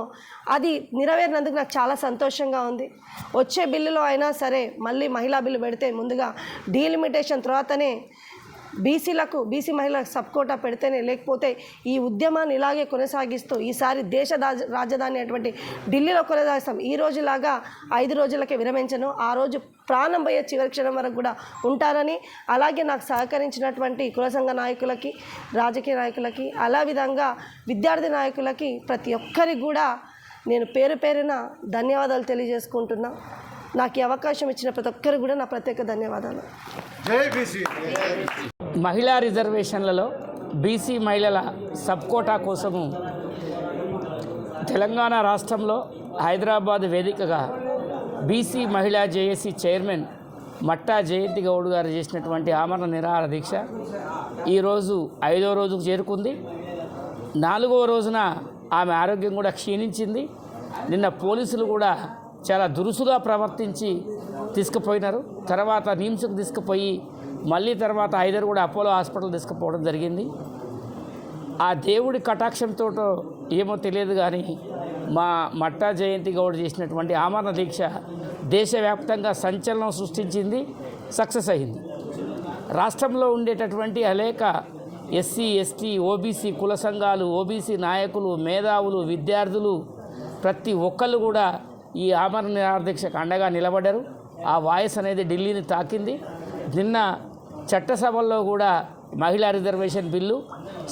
అది నెరవేరినందుకు నాకు చాలా సంతోషంగా ఉంది. వచ్చే బిల్లులో అయినా సరే మళ్ళీ మహిళా బిల్లు పెడితే ముందుగా డీలిమిటేషన్ తర్వాతనే బీసీ మహిళలకు సబ్ కోటా పెడితేనే, లేకపోతే ఈ ఉద్యమాన్ని ఇలాగే కొనసాగిస్తూ ఈసారి దేశ రాజధాని అటువంటి ఢిల్లీలో కొనసాగిస్తాం. ఈ రోజులాగా 5 రోజులకే విరమించను. ఆ రోజు ప్రాణం పోయే చివరి క్షణం వరకు కూడా ఉంటారని, అలాగే నాకు సహకరించినటువంటి కుల సంఘ నాయకులకి, రాజకీయ నాయకులకి, అలా విధంగా విద్యార్థి నాయకులకి ప్రతి ఒక్కరికి కూడా నేను పేరు పేరున ధన్యవాదాలు తెలియజేసుకుంటున్నా. నాకు ఈ అవకాశం ఇచ్చిన ప్రతి ఒక్కరికి కూడా నా ప్రత్యేక ధన్యవాదాలు. జై బీసీ. మహిళా రిజర్వేషన్లలో బీసీ మహిళల సబ్ కోటా కోసము తెలంగాణ రాష్ట్రంలో హైదరాబాద్ వేదికగా బీసీ మహిళా జేఏసీ చైర్మన్ మట్టా జయంతి గౌడ్ గారు చేసినటువంటి ఆమరణ నిరాహార దీక్ష ఈరోజు 5వ రోజుకు చేరుకుంది. 4వ రోజున ఆమె ఆరోగ్యం కూడా క్షీణించింది. నిన్న పోలీసులు కూడా చాలా దురుసుగా ప్రవర్తించి తీసుకుపోయినారు. తర్వాత నిమ్స్కు తీసుకుపోయి మళ్ళీ తర్వాత 5 కూడా అపోలో హాస్పిటల్ తీసుకుపోవడం జరిగింది. ఆ దేవుడి కటాక్షంతో ఏమో తెలియదు కానీ మా మట్టా జయంతి గౌడ్ చేసినటువంటి ఆమరణ దీక్ష దేశవ్యాప్తంగా సంచలనం సృష్టించింది, సక్సెస్ అయింది. రాష్ట్రంలో ఉండేటటువంటి అనేక ఎస్సీ, ఎస్టీ, ఓబీసీ కుల సంఘాలు, ఓబీసీ నాయకులు, మేధావులు, విద్యార్థులు ప్రతి ఒక్కళ్ళు కూడా ఈ ఆమరణ నిరాహార దీక్షకు అండగా నిలబడ్డారు. ఆ వాయిస్ అనేది ఢిల్లీని తాకింది. నిన్న చట్టసభల్లో కూడా మహిళా రిజర్వేషన్ బిల్లు,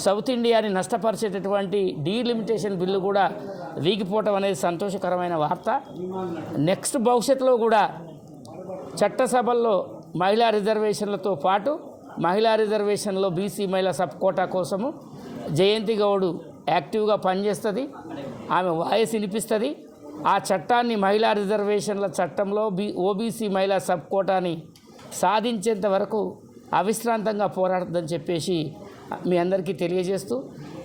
సౌత్ ఇండియాని నష్టపరిచేటటువంటి డీలిమిటేషన్ బిల్లు కూడా వీగిపోవటం అనేది సంతోషకరమైన వార్త. నెక్స్ట్ భవిష్యత్తులో కూడా చట్టసభల్లో మహిళా రిజర్వేషన్లతో పాటు మహిళా రిజర్వేషన్లో బీసీ మహిళా సబ్ కోటా కోసము జయంతి గౌడ్ యాక్టివ్గా పనిచేస్తుంది. ఆమె వాయిస్ వినిపిస్తుంది. ఆ చట్టాన్ని మహిళా రిజర్వేషన్ల చట్టంలో ఓబీసీ మహిళా సబ్ కోటాని సాధించేంత వరకు అవిశ్రాంతంగా పోరాడుతుందని చెప్పేసి మీ అందరికీ తెలియజేస్తూ,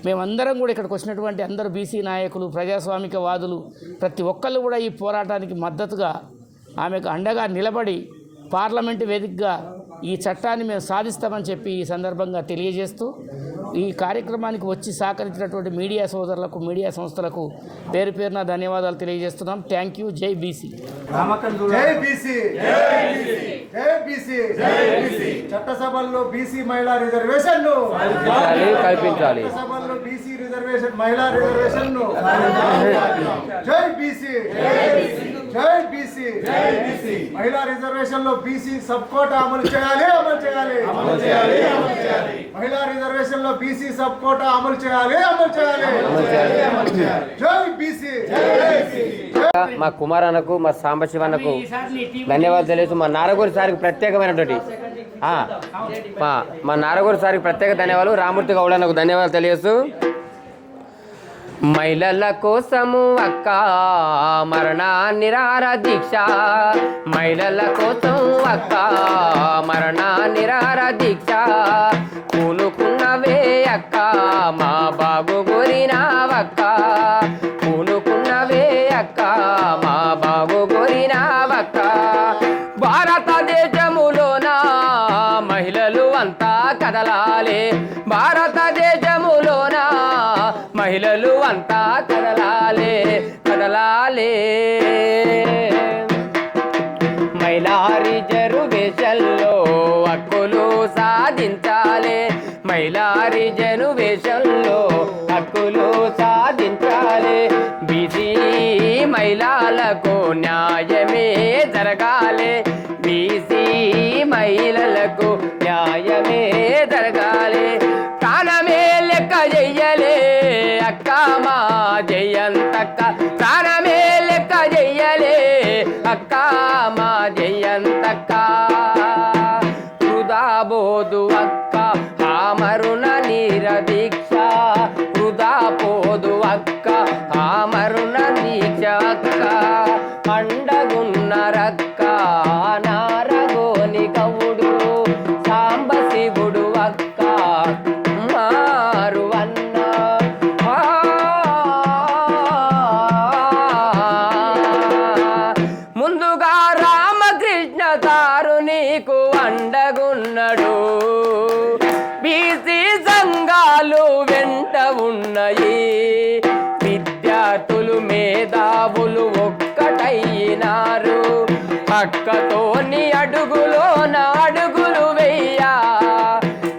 మేమందరం కూడా ఇక్కడికి వచ్చినటువంటి అందరూ బీసీ నాయకులు, ప్రజాస్వామికవాదులు ప్రతి ఒక్కళ్ళు కూడా ఈ పోరాటానికి మద్దతుగా ఆమెకు అండగా నిలబడి పార్లమెంటు వేదికగా ఈ చట్టాన్ని మేము సాధిస్తామని చెప్పి ఈ సందర్భంగా తెలియజేస్తూ, ఈ కార్యక్రమానికి వచ్చి సహకరించినటువంటి మీడియా సోదరులకు, మీడియా సంస్థలకు పేరు పేరున ధన్యవాదాలు తెలియజేస్తున్నాం. Thank you. జై బీసీ. జై బీసీ. జై బీసీ. చట్టసభల్లో బీసీ మహిళా రిజర్వేషన్ను కల్పించాలి. చట్టసభల్లో బీసీ రిజర్వేషన్, మహిళా రిజర్వేషన్ను. జై బీసీ. జై బీసీ. మహిళా రిజర్వేషన్లో బీసీ సబ్ కోటా అమలు చేయాలి, అమలు చేయాలి. మహిళా రిజర్వేషన్లో బీసీ సబ్ కోటా అమలు చేయాలి, అమలు చేయాలి. జై బీసీ. మా కుమారన్నకు, మా సాంబశివన్నకు ధన్యవాదాలు తెలియజేస్తూ, మా నారగూరి సారికి ప్రత్యేకమైనటువంటి మా నారగూరి సారికి ప్రత్యేక ధన్యవాదాలు, రామూర్తి గౌడన్నకు ధన్యవాదాలు తెలియజేస్తూ, మహిళల కోసము అక్క మరణ నిరాహార దీక్ష, మహిళల కోసం అక్క మరణ నిరాహార దీక్ష, పూనుకున్నవే అక్క మా బాగు గోరినావక్క, పూనుకున్నవే అక్క మా బాగు గోరినావక్క. భారతదేశములోన మహిళలు అంతా కదలాలే, భారతదేశములోన మహిళలు అంతా కదలాలే, కదలాలే. మహిళా రిజర్వేషన్లో హక్కులు సాధించాలి, మహిళా రిజర్వేషన్లో హక్కులు సాధించాలి. బీసీ మహిళలకు న్యాయమే జరగాలి, బీసీ మహిళలకు న్యాయమే జరగాలి. ప్రాణమే లెక్క చెయ్యలే అక్క మా జయంతక్క, ప్రాణమే లెక్క చెయ్యలే అక్క మా జయంతక్క. వృధా బోధు అక్క ఆమరుణ నిరదీక్ష, వృధా పోదు అక్క ఆమరుణ దీక్ష అక్క. అండగున్నరక్క నారగోని గౌడు సాంబశివుడు అక్క మారు అన్న. ముందుగా రామకృష్ణ సారు నీకు అండగున్నడు, బీసీ సంఘాలు వెంట ఉన్నాయి, విద్యార్థులు మేధావులు ఒక్కటైనారు. అక్కతోని అడుగులోన అడుగులు వెయ్యా,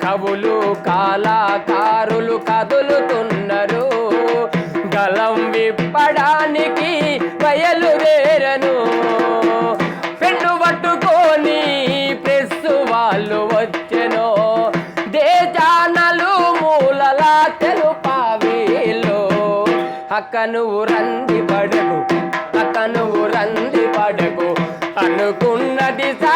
కవులు కళాకారులు కదులుతున్నారు. గలం విప్పడానికి బయలుదేరను, పెన్ను పట్టుకొని ప్రెస్సు వాళ్ళు వచ్చెను. దేశానలు మూలల తెలుపావిలో అక్క నువ్వు రంది పడకు, అక్క నువ్వు రంది పడకు, అనుకున్నది సా